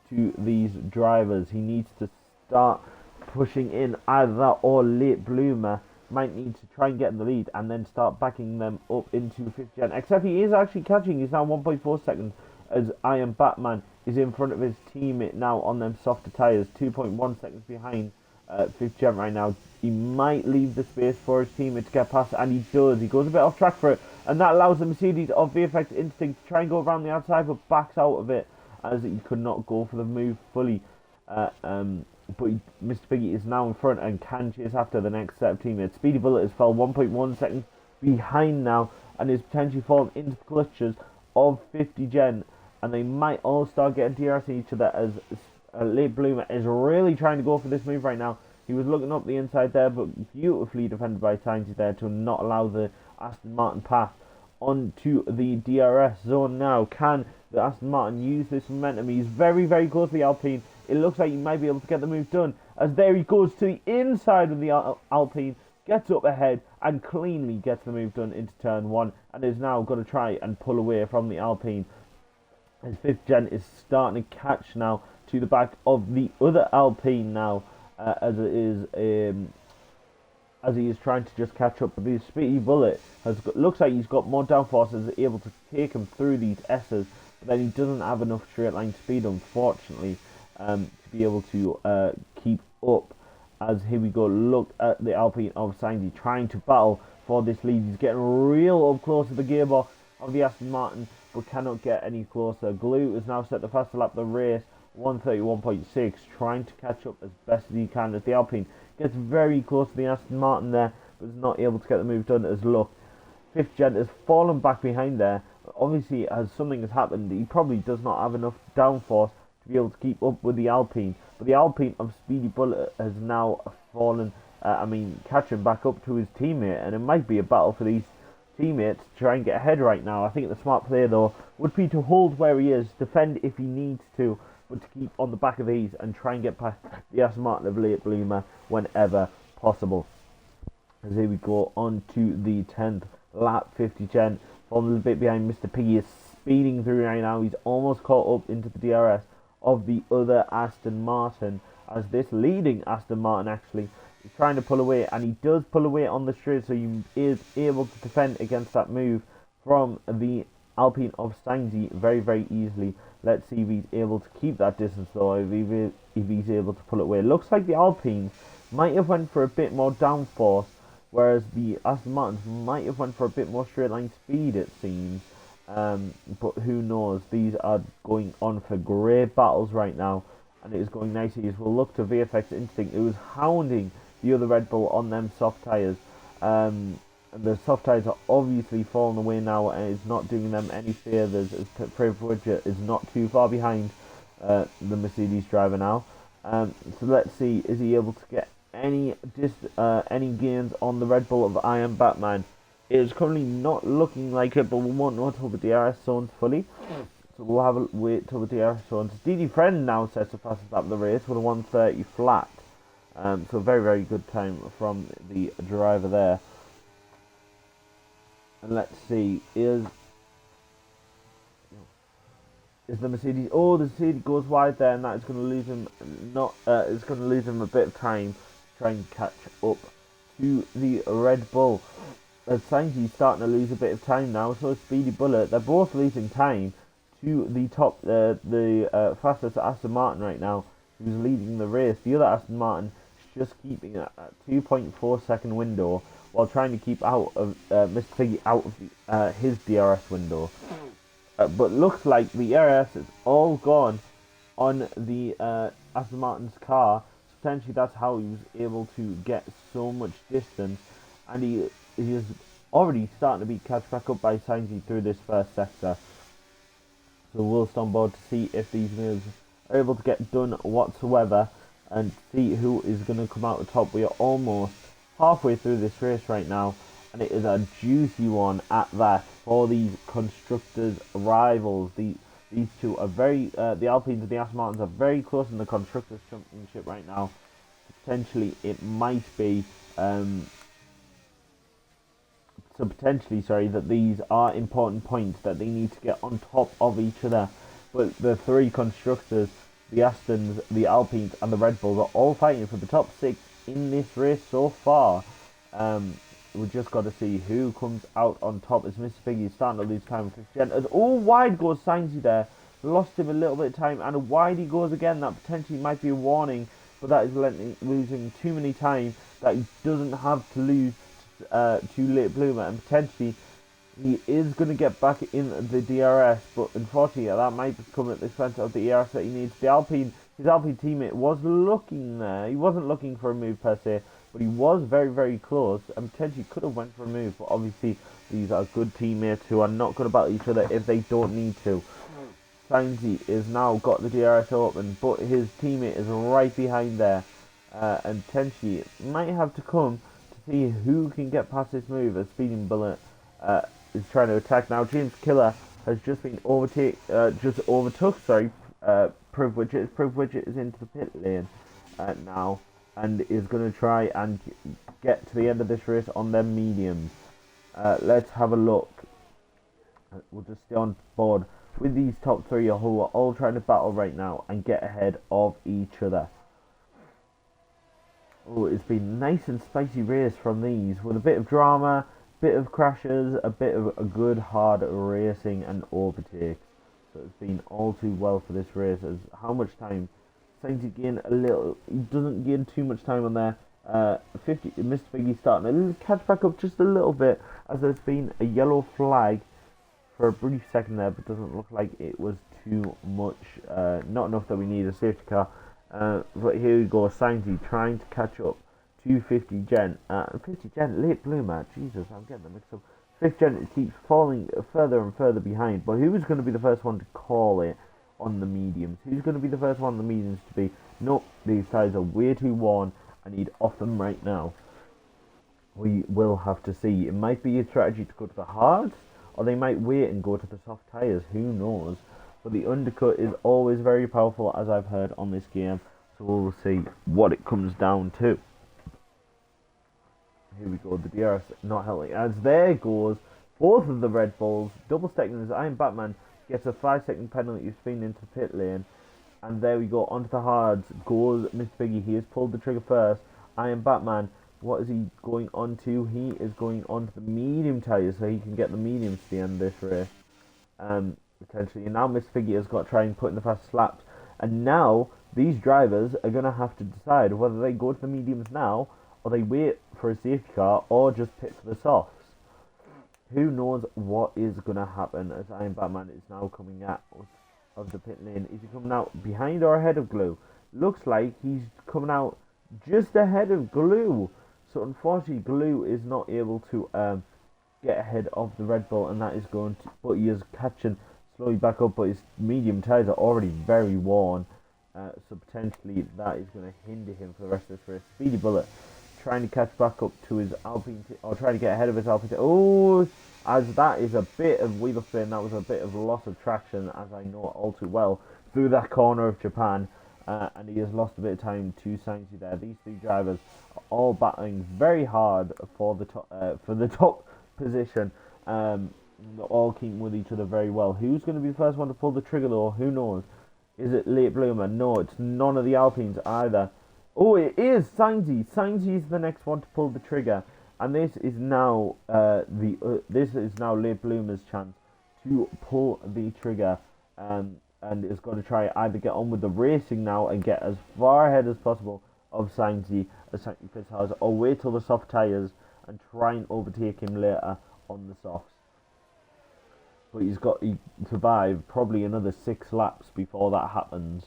Speaker 1: to these drivers. He needs to start pushing in either that, or late bloomer might need to try and get in the lead and then start backing them up into 5th Gent. Except he is actually catching. He's now 1.4 seconds as I Am Batman is in front of his teammate now on them softer tyres. 2.1 seconds behind 5th Gent right now. He might leave the space for his teammate to get past, and he does. He goes a bit off track for it, and that allows the Mercedes of VFX Instinct to try and go around the outside, but backs out of it as he could not go for the move fully. But Mr. Piggy is now in front and can chase after the next set of teammates. Speedy Bullet has fell 1.1 seconds behind now and is potentially falling into the clutches of 50 Gen, and they might all start getting DRS each other as late bloomer is really trying to go for this move right now. He was looking up the inside there, but beautifully defended by Sainzy there to not allow the Aston Martin path onto the DRS zone now. Can the Aston Martin use this momentum? He's very, very close to the Alpine. It looks like he might be able to get the move done, as there he goes to the inside of the Alpine, gets up ahead and cleanly gets the move done into turn 1, and is now going to try and pull away from the Alpine. His 5th gen is starting to catch now to the back of the other Alpine now, as he is trying to just catch up. But the Speedy Bullet looks like he's got more downforce, is able to take him through these S's, but then he doesn't have enough straight line speed, unfortunately, to be able to keep up. As here we go, look at the Alpine of Sandy trying to battle for this lead. He's getting real up close to the gearbox of the Aston Martin, but cannot get any closer. Glue is now set the faster lap of the race, 1:31.6, trying to catch up as best as he can, as the Alpine gets very close to the Aston Martin there, but is not able to get the move done. As look, 5th gen has fallen back behind there. Obviously, as something has happened, he probably does not have enough downforce to be able to keep up with the Alpine. But the Alpine of Speedy Bullet has now fallen, catching back up to his teammate, and it might be a battle for these teammates to try and get ahead right now. I think the smart play, though, would be to hold where he is, defend if he needs to, but to keep on the back of these and try and get past the Aston Martin of Late Bloomer whenever possible. As here we go on to the 10th lap, 50 gen, falling a little bit behind. Mr. Piggy is speeding through right now. He's almost caught up into the DRS of the other Aston Martin, as this leading Aston Martin actually is trying to pull away, and he does pull away on the straight, so he is able to defend against that move from the Alpine of Steinsy very, very easily. Let's see if he's able to keep that distance, though, if he's able to pull it away. It looks like the Alpines might have went for a bit more downforce, whereas the Aston Martins might have went for a bit more straight line speed, it seems. But who knows? These are going on for great battles right now, and it is going nicely. As we'll look to VFX Instinct, who is hounding the other Red Bull on them soft tyres. The soft tyres are obviously falling away now, and it's not doing them any favours, as Privilege is not too far behind the Mercedes driver now. So let's see, is he able to get any gains on the Red Bull of I Am Batman? It is currently not looking like it, but we won't know until the DRS zone's fully. So we'll have a wait till the DRS zone's. DD Friend now sets the fastest lap of the race with a 1:30 flat. So very, very good time from the driver there. And let's see, is the Mercedes? Oh, the Mercedes goes wide there, and that is going to lose him. It's going to lose him a bit of time to try and catch up to the Red Bull. Sainz starting to lose a bit of time now. So is Speedy Bullet. They're both losing time to the top, the fastest Aston Martin right now, who's leading the race. The other Aston Martin is just keeping a 2.4 second window, while trying to keep out of Mr. Piggy out of his DRS window. But looks like the DRS is all gone on the Aston Martin's car. So potentially that's how he was able to get so much distance, and he is already starting to be catch back up by Sainz through this first sector. So we'll stand on board to see if these moves are able to get done whatsoever, and see who is going to come out the top. We are almost halfway through this race right now, and it is a juicy one at that for these constructors' rivals. These two are very, the Alpines and the Aston Martins are very close in the constructors' championship right now. Potentially it might be, that these are important points that they need to get on top of each other. But the three constructors, the Astons, the Alpines and the Red Bulls, are all fighting for the top 6 in this race so far. We've just got to see who comes out on top, as Mr. Piggy is starting to lose time with 50. And wide goes Sainz there. Lost him a little bit of time, and wide he goes again. That potentially might be a warning, but that is losing too many time that he doesn't have to lose to Late Bloomer, and potentially he is going to get back in the DRS, but unfortunately that might come at the expense of the ERS that he needs. His Alpine teammate was looking there. He wasn't looking for a move per se, but he was very, very close, and potentially could have went for a move. But obviously these are good teammates who are not going to battle each other if they don't need to. Sainz is now got the DRS open, but his teammate is right behind there, and potentially it might have to come to see who can get past this move, as Speeding Bullet is trying to attack now. James Killer has just been overtook. Privilege is into the pit lane now, and is going to try and get to the end of this race on their mediums. Let's have a look. We'll just stay on board with these top three who are all trying to battle right now and get ahead of each other. Oh, it's been a nice and spicy race from these, with a bit of drama, bit of crashes, a bit of a good hard racing and overtakes. So it's been all too well for this race. As how much time? Sainz gain a little. He doesn't gain too much time on there. 50. Mr. Piggy starting to catch back up just a little bit, as there's been a yellow flag for a brief second there, but doesn't look like it was too much. Not enough that we need a safety car. But here we go, Sainz trying to catch up to 50 Gen. 50 Gen, late bloomer. Jesus, I'm getting them mixed up. 5th Gen keeps falling further and further behind. But who's going to be the first one to call it on the mediums? Who's going to be the first one on the mediums to be, nope, these tyres are way too worn. I need off them right now. We will have to see. It might be a strategy to go to the hards, or they might wait and go to the soft tyres. Who knows? But the undercut is always very powerful, as I've heard on this game. So we'll see what it comes down to. Here we go. The DRS not helping. As there goes both of the Red Bulls. Double stacking as Iron Batman gets a 5-second penalty for speeding into the pit lane. And there we go. Onto the hards goes Mr. Piggy. He has pulled the trigger first. Iron Batman. What is he going on to? He is going on to the medium tyres so he can get the mediums to the end of this race. Potentially. And now Mr. Piggy has got to try and put in the fast laps. And now these drivers are going to have to decide whether they go to the mediums now, or they wait for a safety car, or just pit for the softs. Who knows what is going to happen, as Iron Batman is now coming out of the pit lane. Is he coming out behind or ahead of Glue? Looks like he's coming out just ahead of Glue. So unfortunately Glue is not able to get ahead of the Red Bull, and that is going to, but he is catching slowly back up, but his medium tyres are already very worn. So potentially that is going to hinder him for the rest of this race. Speedy Bullet trying to catch back up to his Alpine, or trying to get ahead of his Alpine. Oh, as that is a bit of wheel spin. That was a bit of loss of traction, as I know all too well, through that corner of Japan. And he has lost a bit of time to Sainz there. These three drivers are all battling very hard for the top position. They're all keeping with each other very well. Who's going to be the first one to pull the trigger though? Who knows? Is it Late Bloomer? No, it's none of the Alpines either. Oh, it is Sainz. Sainz is the next one to pull the trigger, and this is now Late Bloomer's chance to pull the trigger, and is going to try either get on with the racing now and get as far ahead as possible of Sainz as Sainz Pits has, or wait till the soft tyres and try and overtake him later on the softs. But he's got to survive probably another 6 laps before that happens.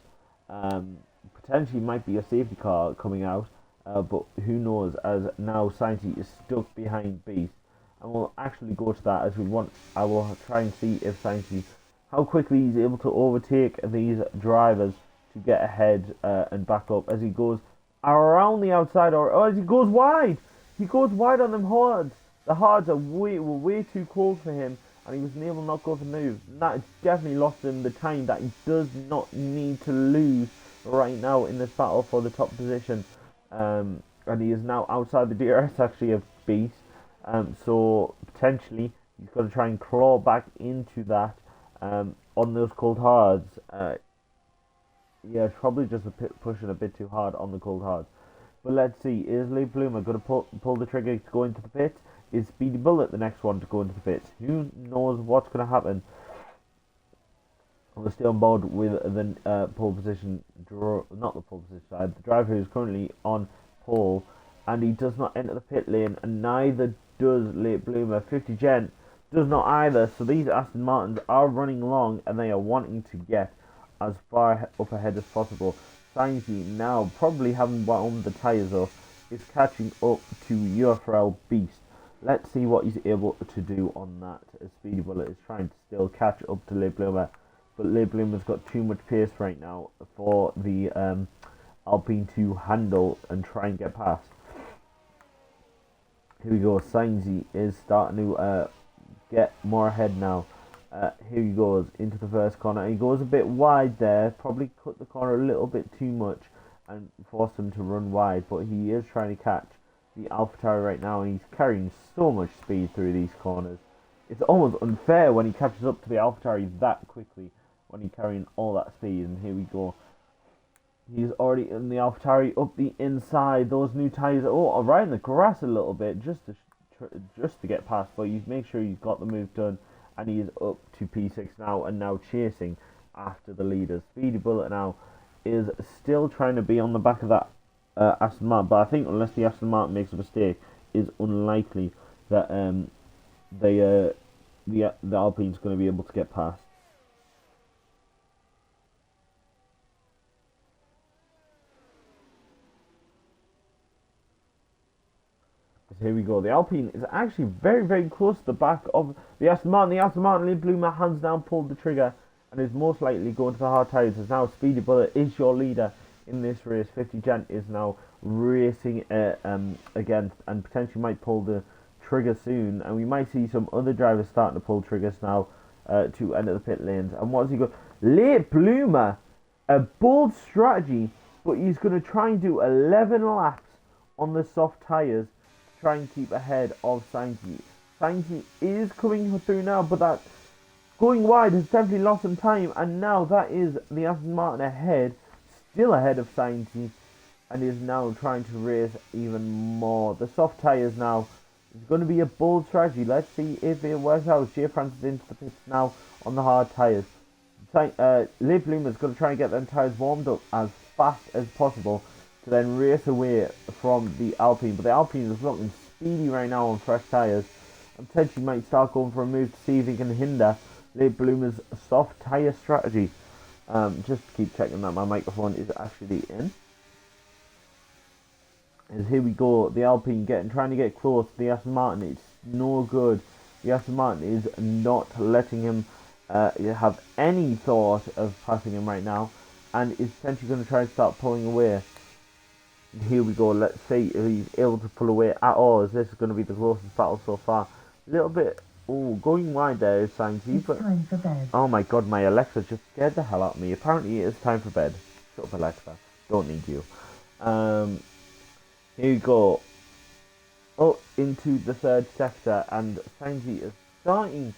Speaker 1: Potentially might be a safety car coming out, but who knows, as now Sainz is stuck behind Beast. And we'll actually go to that as we want. I will try and see if Sainz, how quickly he's able to overtake these drivers to get ahead and back up as he goes around the outside, or as he goes wide. He goes wide on them hards. The hards were way too cold for him, and he was able to not go for the move. And that definitely lost him the time that he does not need to lose right now in this battle for the top position. And he is now outside the DRS actually of Beast. So potentially he's got to try and claw back into that on those cold hards. Yeah, probably just pushing a bit too hard on the cold hards. But let's see, is Lee Bloomer going to pull the trigger to go into the pit? Is Speedy Bullet the next one to go into the pits? Who knows what's going to happen? We're still on board with the pole position, not the pole position side, the driver who is currently on pole, and he does not enter the pit lane, and neither does Late Bloomer. 50 Gent does not either, so these Aston Martins are running long, and they are wanting to get as far up ahead as possible. Sainz now, probably having wound the tyres up, is catching up to UFRL Beast. Let's see what he's able to do on that, as Speedy Bullet is trying to still catch up to Le Bloomer. But Le Bloomer's got too much pace right now for the Alpine to handle and try and get past. Here we go, Sainz is starting to get more ahead now. Here he goes into the first corner. He goes a bit wide there, probably cut the corner a little bit too much and forced him to run wide, but he is trying to catch the AlphaTauri right now, and he's carrying so much speed through these corners. It's almost unfair when he catches up to the AlphaTauri that quickly, when he's carrying all that speed. And here we go. He's already in the AlphaTauri up the inside. Those new tyres are right in the grass a little bit, just to get past. But you make sure he's got the move done, and he is up to P6 now, and now chasing after the leaders. Speedy Bullet now is still trying to be on the back of that Aston Martin, but I think unless the Aston Martin makes a mistake, it's unlikely that the Alpine's going to be able to get past. So here we go. The Alpine is actually very, very close to the back of the Aston Martin. The Aston Martin Liv Bloomer hands down, pulled the trigger, and is most likely going to the hard tyres. As now Speedy Bullet is your leader in this race. 50 Gent is now racing against, and potentially might pull the trigger soon. And we might see some other drivers starting to pull triggers now to enter the pit lanes. And what has he got? Late Bloomer, a bold strategy, but he's going to try and do 11 laps on the soft tyres. Try and keep ahead of Sainz. Sainz is coming through now, but that going wide has definitely lost some time, and now that is the Aston Martin ahead, still ahead of Sainz, and is now trying to race even more. The soft tyres now is going to be a bold strategy. Let's see if it works out. Jay Francis into the pits now on the hard tyres. Liv Bloom is going to try and get them tyres warmed up as fast as possible to then race away from the Alpine. But the Alpine is looking speedy right now on fresh tyres, and potentially might start going for a move to see if he can hinder Liv Bloomer's soft tyre strategy. Just keep checking that my microphone is actually in. As here we go, the Alpine trying to get close to the Aston Martin. It's no good. The Aston Martin is not letting him have any thought of passing him right now, and is potentially going to try and start pulling away. Here we go. Let's see if he's able to pull away at all, as this is going to be the closest battle so far. A little bit, going wide there is Sainz. But
Speaker 2: time for bed.
Speaker 1: Oh my god, my Alexa just scared the hell out of me. Apparently it is time for bed. Shut up, Alexa. Don't need you. Here we go. Up into the third sector, and Sainz is starting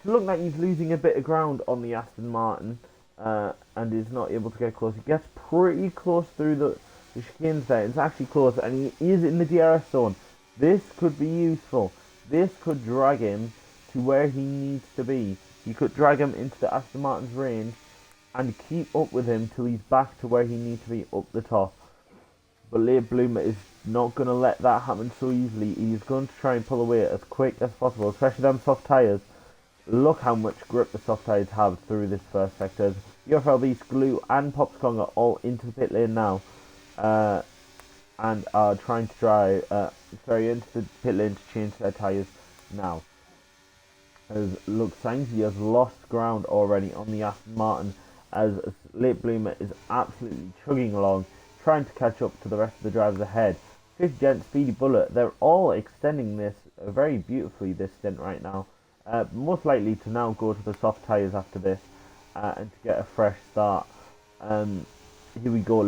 Speaker 1: to look like he's losing a bit of ground on the Aston Martin, and is not able to get close. He gets pretty close through the chicanes there. It's actually close, and he is in the DRS zone. This could be useful. This could drag him to where he needs to be. He could drag him into the Aston Martin's range and keep up with him till he's back to where he needs to be up the top. But Liv Bloomer is not going to let that happen so easily. He's going to try and pull away as quick as possible, especially them soft tyres. Look how much grip the soft tyres have through this first sector. UFRL Beast, Glue and Popscong are all into the pit lane now, and are trying to drive into the pit lane to change their tyres now. As look, Sainz has lost ground already on the Aston Martin, as Late Bloomer is absolutely chugging along, trying to catch up to the rest of the drivers ahead. 50 Gent, Speedy Bullet, they're all extending this very beautifully, this stint right now. Most likely to now go to the soft tyres after this, and to get a fresh start. Here we go,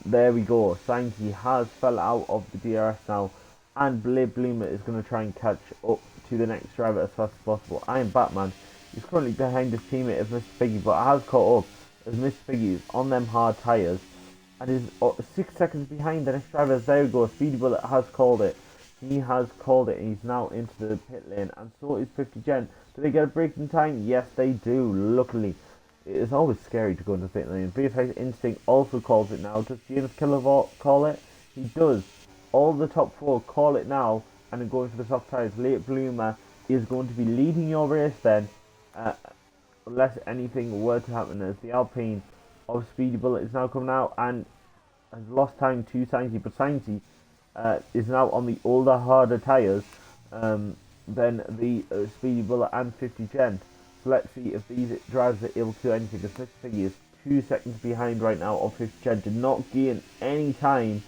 Speaker 1: there we go. Sainz has fell out of the DRS now, and Blade Bloomer is going to try and catch up to the next driver as fast as possible. I am Batman. He's currently behind his teammate of Mr. Piggy, but has caught up as Mr. Piggy is on them hard tyres and is 6 seconds behind the next driver. There we go. Speedy Bullet has called it. He has called it, and he's now into the pit lane, and so is 50 Gent. Do they get a break in time? Yes, they do, luckily. It is always scary to go into the pit lane. VFX Instinct also calls it now. Does James Killervort call it? He does. All the top 4 call it now, and are going for the soft tyres. Late Bloomer is going to be leading your race then, unless anything were to happen, as the Alpine of Speedy Bullet is now coming out and has lost time to Sainz, but Sainz is now on the older, harder tyres than the Speedy Bullet and 50 Gent. So let's see if these drivers are able to do anything. Because Mr. Piggy is 2 seconds behind right now of 50 Gent. Did not gain any time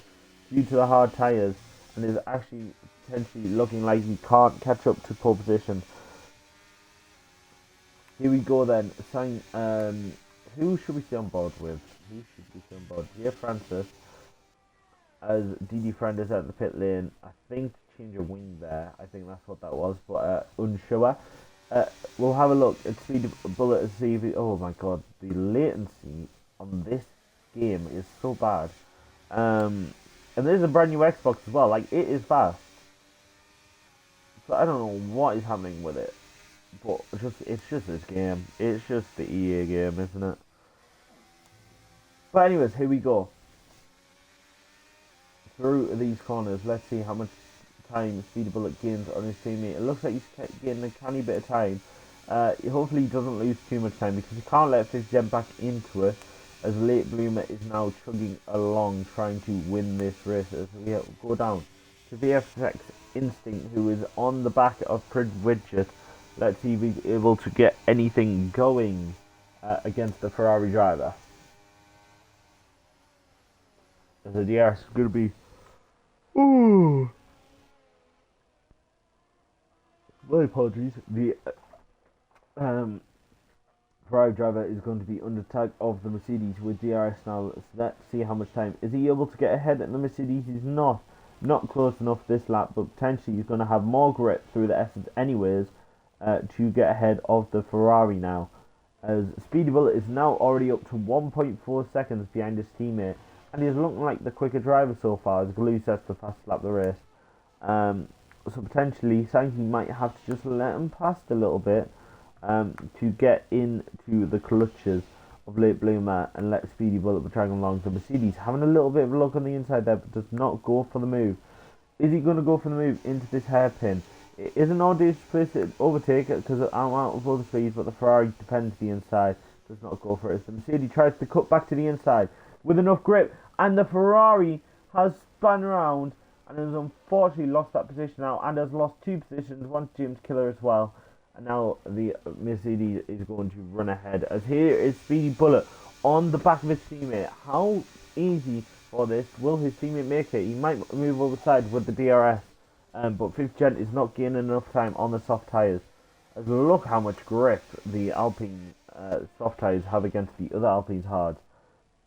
Speaker 1: due to the hard tyres, and is actually potentially looking like he can't catch up to pole position. Here we go then. Who should we stay on board with? Who should we stay on board? Jay Francis. as DD Friend is at the pit lane. I think change of wing there. I think that's what that was, but unsure. We'll have a look at Speedy Bullet and see if oh my god, the latency on this game is so bad. And there's a brand new Xbox as well. Like, it is fast. So I don't know what is happening with it, but it's just this game. It's just the EA game, isn't it? But anyways, here we go. Through these corners, let's see how much time Speedy Bullet gains on his teammate. It looks like he's getting a canny bit of time. Hopefully he doesn't lose too much time, because he can't let 5th gen back into it, as Late Bloomer is now chugging along trying to win this race as we go down to VFX Instinct, who is on the back of Prix Widget. Let's see if he's able to get anything going against the Ferrari driver. The DRS is going to be... Ooh! My apologies. The Ferrari driver is going to be under tag of the Mercedes with DRS now. So let's see how much time. Is he able to get ahead at the Mercedes? He's not close enough this lap, but potentially he's going to have more grip through the S's anyways to get ahead of the Ferrari now. As Speedy Bullet is now already up to 1.4 seconds behind his teammate, and he's looking like the quicker driver so far as Glue sets the fast lap of the race. So potentially Sankey might have to just let him past a little bit to get into the clutches of Late Bloomer and let Speedy Bullet be dragging along. The Mercedes having a little bit of a look on the inside there, but does not go for the move. Is he going to go for the move into this hairpin? It is an audacious place to overtake it because I'm out of other speeds, but the Ferrari defends the inside, does not go for it. As the Mercedes tries to cut back to the inside with enough grip, and the Ferrari has spun around and has unfortunately lost that position now, and has lost 2 positions, one to James Killer as well. And now the Mercedes is going to run ahead, as here is Speedy Bullet on the back of his teammate. How easy for this? Will his teammate make it? He might move over the side with the DRS, but 5th gen is not gaining enough time on the soft tyres. As look how much grip the Alpine soft tyres have against the other Alpine's hards.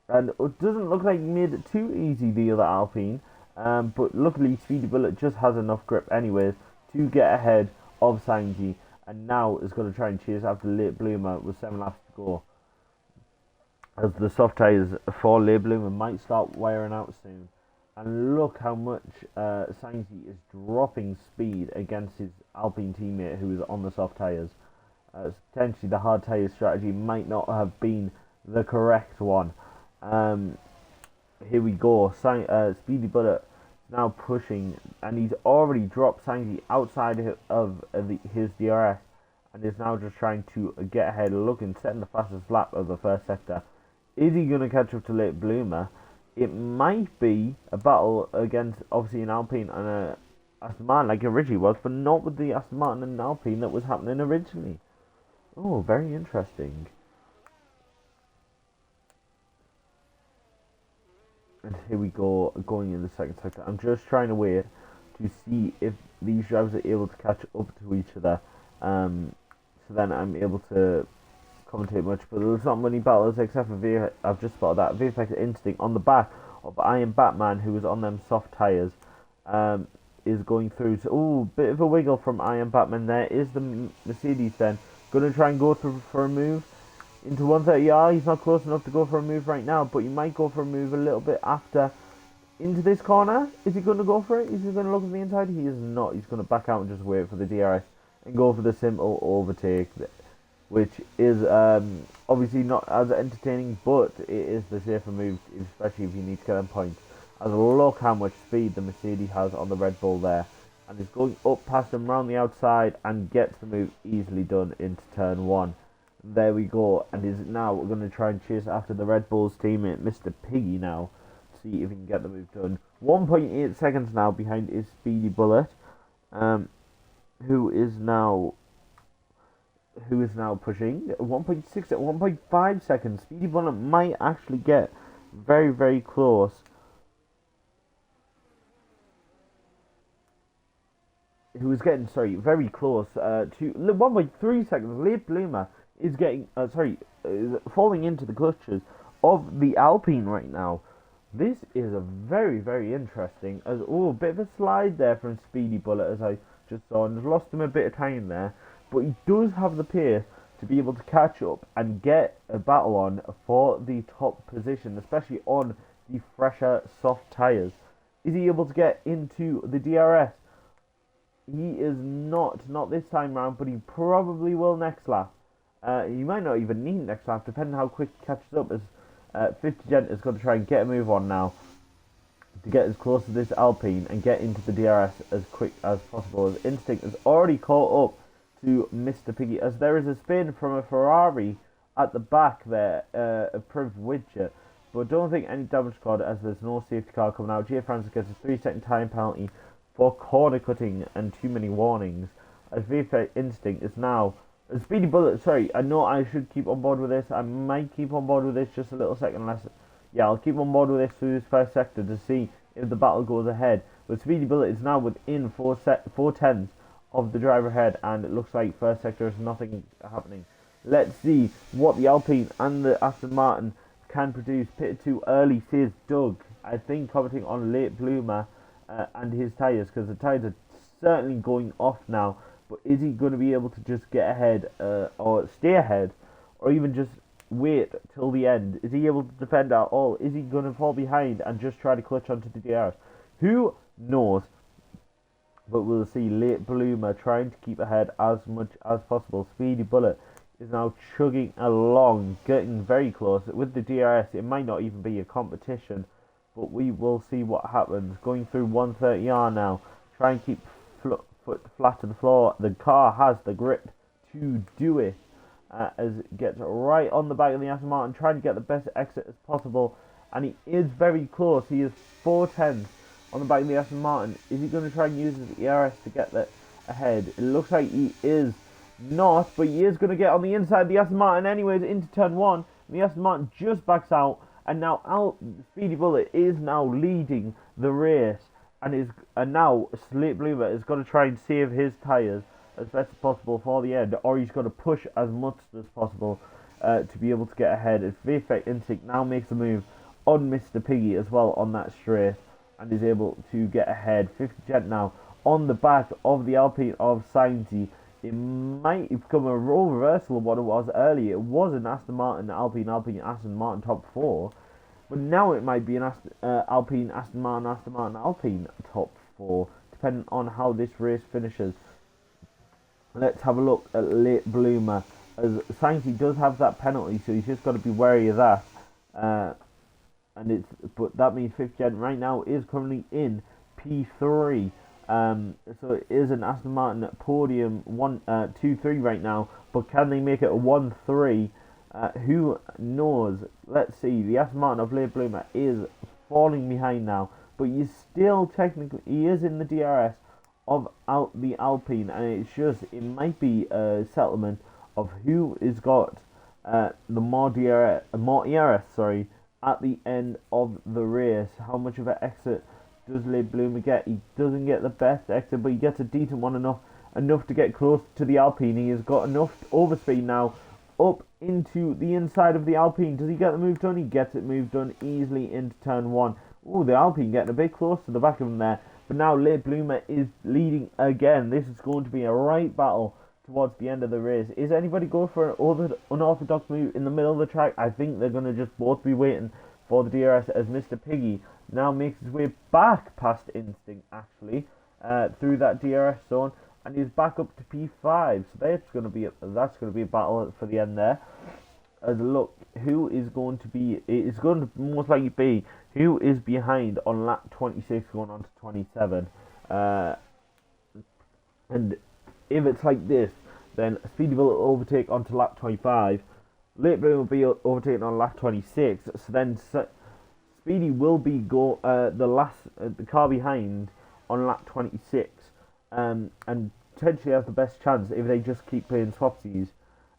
Speaker 1: And it doesn't look like he made it too easy, the other Alpine, but luckily Speedy Bullet just has enough grip anyways to get ahead of Sanji. And now is going to try and chase after Late Bloomer with 7 laps to go. As the soft tyres for Late Bloomer might start wearing out soon. And look how much Sanji is dropping speed against his Alpine teammate who is on the soft tyres. Potentially the hard tyre strategy might not have been the correct one. Here we go. Speedy Bullet now pushing, and he's already dropped Sanji outside of his DRS, and is now just trying to get ahead, looking, setting the fastest lap of the first sector. Is he going to catch up to Late Bloomer? It might be a battle against, obviously, an Alpine and a Aston Martin like it originally was, but not with the Aston Martin and Alpine that was happening originally. Oh, very interesting. And here we go, going in the second sector. I'm just trying to wait to see if these drivers are able to catch up to each other. So then I'm able to commentate much. But there's not many battles except for I've just spotted that VFX Instinct on the back of Iron Batman, who is on them soft tyres, is going through. So, ooh, bit of a wiggle from Iron Batman there. Is the Mercedes then going to try and go through for a move into 130R? He's not close enough to go for a move right now, but he might go for a move a little bit after into this corner. Is he going to go for it? Is he going to look at the inside? He is not. He's going to back out and just wait for the DRS and go for the simple overtake, which is obviously not as entertaining, but it is the safer move, especially if you need to get them points. As look how much speed the Mercedes has on the Red Bull there, and is going up past him round the outside and gets the move easily done into turn 1. There we go, and is now going to try and chase after the Red Bull's teammate, Mr. Piggy now, to see if he can get the move done. 1.8 seconds now behind his Speedy Bullet, who is now pushing 1.6 at 1.5 seconds. Speedy Bullet might actually get very, very close. Who is getting, very close to 1.3 seconds. Late Bloomer is getting, falling into the clutches of the Alpine right now. This is a very, very interesting. As a bit of a slide there from Speedy Bullet, as I just saw, and has lost him a bit of time there. But he does have the pace to be able to catch up and get a battle on for the top position, especially on the fresher, soft tyres. Is he able to get into the DRS? He is not this time round, but he probably will next lap. He might not even need next lap, depending on how quick he catches up, as 50 Gent is going to try and get a move on now to get as close to this Alpine and get into the DRS as quick as possible, as Instinct has already caught up to Mr. Piggy, as there is a spin from a Ferrari at the back there of Privilege, but don't think any damage squad, as there's no safety car coming out. Gia Francis gets a 3-second time penalty for corner cutting and too many warnings, as VFA Instinct is now Speedy Bullet. Sorry, I know I should keep on board with this. I might keep on board with this just a little second less. Yeah, I'll keep on board with this through this first sector to see if the battle goes ahead. But Speedy Bullet is now within 4/10 of the driver ahead, and it looks like first sector is nothing happening. Let's see what the Alpine and the Aston Martin can produce. Pitted too early, says Doug. I think commenting on Late Bloomer and his tyres, because the tyres are certainly going off now. But is he going to be able to just get ahead or stay ahead, or even just wait till the end? Is he able to defend at all? Is he going to fall behind and just try to clutch onto the DRS? Who knows? But we'll see. Late Bloomer trying to keep ahead as much as possible. Speedy Bullet is now chugging along, getting very close. With the DRS, it might not even be a competition, but we will see what happens. Going through 130R now. Try and keep foot flat to the floor. The car has the grip to do it, as it gets right on the back of the Aston Martin, trying to get the best exit as possible, and he is very close. He is 4/10 on the back of the Aston Martin. Is he going to try and use his ERS to get that ahead? It looks like he is not, but he is going to get on the inside of the Aston Martin anyways into turn 1, and the Aston Martin just backs out, and now Speedy Bullet is now leading the race. And now Slate Bloomer is going to try and save his tyres as best as possible for the end, or he's going to push as much as possible to be able to get ahead. As VFX Instinct now makes a move on Mr. Piggy as well on that straight, and is able to get ahead. 50 Gent now on the back of the Alpine of Sciencey. It might become a role reversal of what it was earlier. It was an Aston Martin, Alpine, Aston Martin top 4. But now it might be an Alpine, Aston Martin, Alpine top 4, depending on how this race finishes. Let's have a look at Late Bloomer, as Sciencey does have that penalty, so he's just got to be wary of that. But that means 50 Gent right now is currently in P3. So it is an Aston Martin podium 2-3 right now, but can they make it a 1-3? Who knows? Let's see. The Aston Martin of Late Bloomer is falling behind now, but he's still technically, he is in the DRS of the Alpine, and it might be a settlement of who is got the more ERS, at the end of the race. How much of an exit does Late Bloomer get? He doesn't get the best exit, but he gets a decent one, enough to get close to the Alpine. He has got enough overspeed now up into the inside of the Alpine. Does he get the move done? He gets it moved done easily into turn 1. Oh, the Alpine getting a bit close to the back of him there. But now Late Bloomer is leading again. This is going to be a right battle towards the end of the race. Is anybody going for an unorthodox move in the middle of the track? I think they're going to just both be waiting for the DRS, as Mr. Piggy now makes his way back past Instinct, actually, through that DRS zone, and he's back up to P5. So that's going to be a battle for the end there. As look, who is going to be? It's going to most likely be who is behind on lap 26 going on to 27. And if it's like this, then Speedy will overtake onto lap 25. Late Bloomer will be overtaken on lap 26. So then Speedy will be the car behind on lap 26, and potentially have the best chance if they just keep playing swapsies.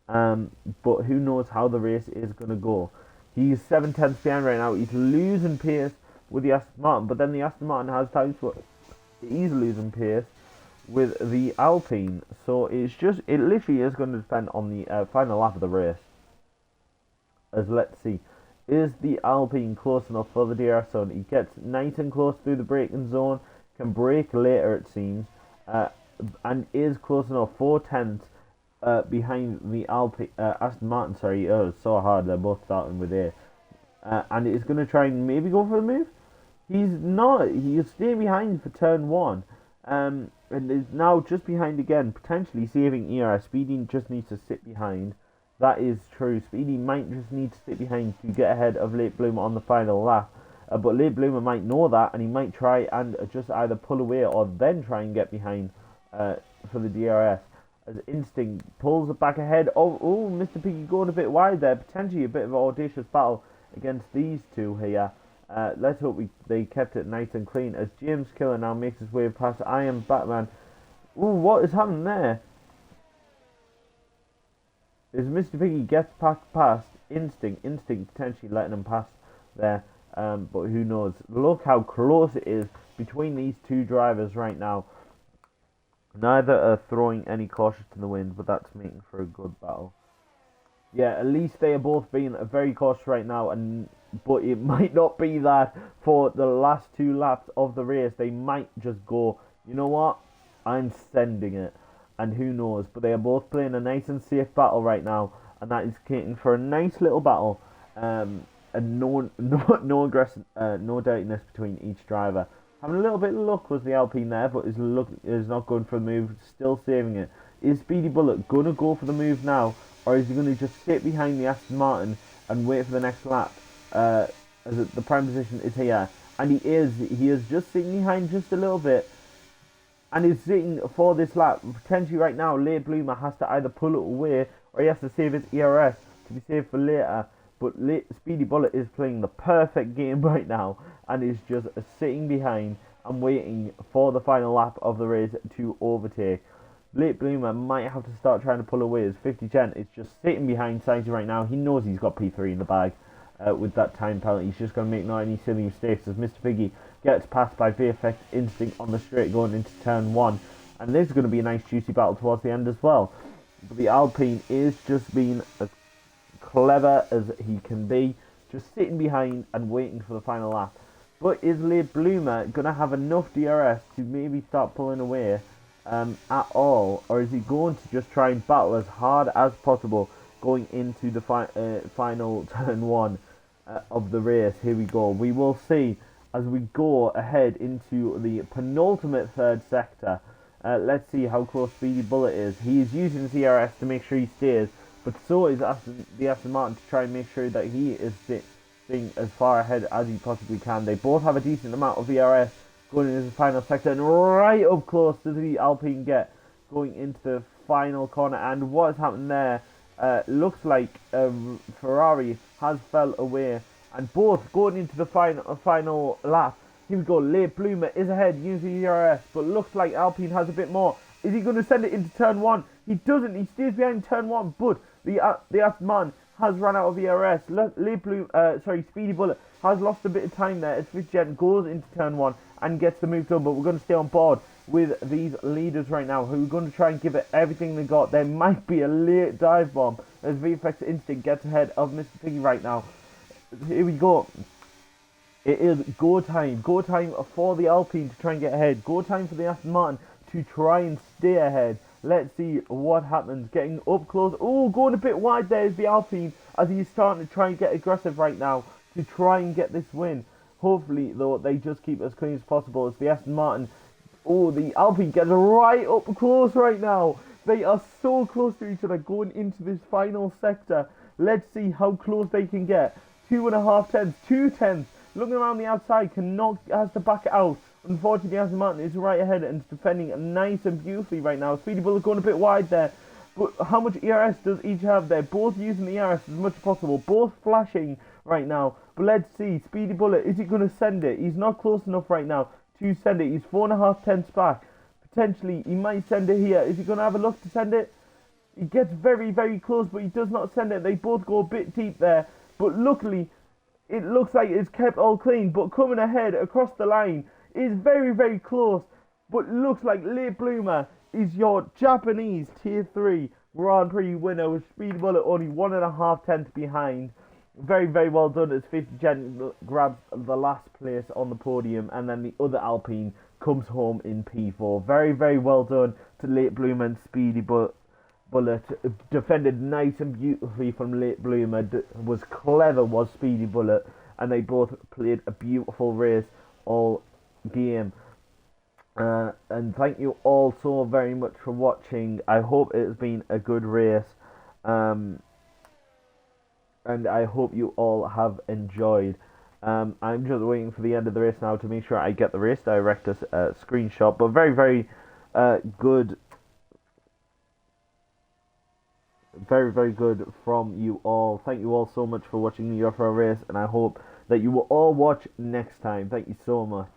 Speaker 1: But who knows how the race is going to go. He's 7/10 behind right now. He's losing pace with the Aston Martin, but then the Aston Martin has times where he's losing pace with the Alpine. So it literally is going to depend on the final lap of the race. As let's see, Is the Alpine close enough for the DRS zone? He gets nice and close through the braking zone, can brake later it seems, and is close enough, 4 tenths behind the Aston Martin. Sorry, oh, it's so hard. They're both starting with A, and is going to try and maybe go for the move. He's not. He's staying behind for turn one, and is now just behind again, potentially saving ERS. Speedy just needs to sit behind. That is true. Speedy might just need to sit behind to get ahead of Late Bloomer on the final lap. But Late Bloomer might know that, and he might try and just either pull away or then try and get behind for the DRS. As Instinct pulls it back ahead. Oh, Mr. Piggy going a bit wide there. Potentially a bit of an audacious battle against these two here. Let's hope they kept it nice and clean. As James Killer now makes his way past I Am Batman. Ooh, what is happening there? As Mr. Piggy gets past Instinct potentially letting him pass there, but who knows. Look how close it is between these two drivers right now. Neither are throwing any caution to the wind, but that's making for a good battle. Yeah, at least they are both being very cautious right now, but it might not be that for the last 2 laps of the race. They might just go, you know what, I'm sending it. And who knows, but they are both playing a nice and safe battle right now, and that is catering for a nice little battle, and no aggressive, no dirtiness between each driver. Having a little bit of luck was the Alpine there, but is not going for the move, still saving it. Is Speedy Bullet going to go for the move now, or is he going to just sit behind the Aston Martin and wait for the next lap? As the prime position is here, and he is just sitting behind just a little bit. And he's sitting for this lap. Potentially right now, Late Bloomer has to either pull it away or he has to save his ERS to be saved for later. But Speedy Bullet is playing the perfect game right now and is just sitting behind and waiting for the final lap of the race to overtake. Late Bloomer might have to start trying to pull away as 50 Gen is just sitting behind Sainty right now. He knows he's got P3 in the bag with that time penalty. He's just going to make not any silly mistakes as Mr. Piggy gets passed by VFX Instinct on the straight going into turn 1. And this is going to be a nice juicy battle towards the end as well. But the Alpine is just being as clever as he can be, just sitting behind and waiting for the final lap. But is Late Bloomer going to have enough DRS to maybe start pulling away at all? Or is he going to just try and battle as hard as possible going into the final turn 1 of the race? Here we go. We will see as we go ahead into the penultimate third sector. Let's see how close Speedy Bullet is. He is using his ERS to make sure he stays, but so is the Aston Martin to try and make sure that he is sitting as far ahead as he possibly can. They both have a decent amount of ERS going into the final sector, and right up close to the Alpine get going into the final corner. And what has happened there? Looks like Ferrari has fell away, and both going into the final lap. Here we go. Late Bloomer is ahead using ERS, but looks like Alpine has a bit more. Is he going to send it into turn 1? He doesn't. He stays behind turn 1, but the Aston Martin has run out of ERS. Speedy Bullet has lost a bit of time there as Fitzgerald goes into turn 1 and gets the move done. But we're going to stay on board with these leaders right now, who are going to try and give it everything they got. There might be a late dive bomb as VFX Instinct gets ahead of Mr. Piggy right now. Here we go. It is go time for the Alpine to try and get ahead. Go time for the Aston Martin to try and stay ahead. Let's see what happens. Getting up close. Oh, going a bit wide there is the Alpine as he's starting to try and get aggressive right now to try and get this win. Hopefully, though, they just keep it as clean as possible as the Aston Martin. Oh, the Alpine gets right up close right now. They are so close to each other going into this final sector. Let's see how close they can get. 2.5 tenths, 2 tenths. Looking around the outside, has to back it out. Unfortunately, Aston Martin is right ahead and is defending nice and beautifully right now. Speedy Bullet going a bit wide there. But how much ERS does each have there? Both using the ERS as much as possible. Both flashing right now. But let's see. Speedy Bullet, is he going to send it? He's not close enough right now to send it. He's 4.5 tenths back. Potentially, he might send it here. Is he going to have a look to send it? He gets very, very close, but he does not send it. They both go a bit deep there. But luckily, it looks like it's kept all clean. But coming ahead across the line is very, very close. But looks like Late Bloomer is your Japanese Tier 3 Grand Prix winner with Speedy Bullet only 1.5 tenths behind. very, very well done as 50 Gent grabs the last place on the podium, and then the other Alpine comes home in P4. Very, very well done to Late Bloomer and Speedy Bullet. Defended nice and beautifully from Late Bloomer. Was clever, was Speedy Bullet, and they both played a beautiful race all game. And thank you all so very much for watching. I hope it has been a good race. And I hope you all have enjoyed. I'm just waiting for the end of the race now to make sure I get the race director's screenshot. But very, very good. Very, very good from you all. Thank you all so much for watching the UFRL race, and I hope that you will all watch next time. Thank you so much.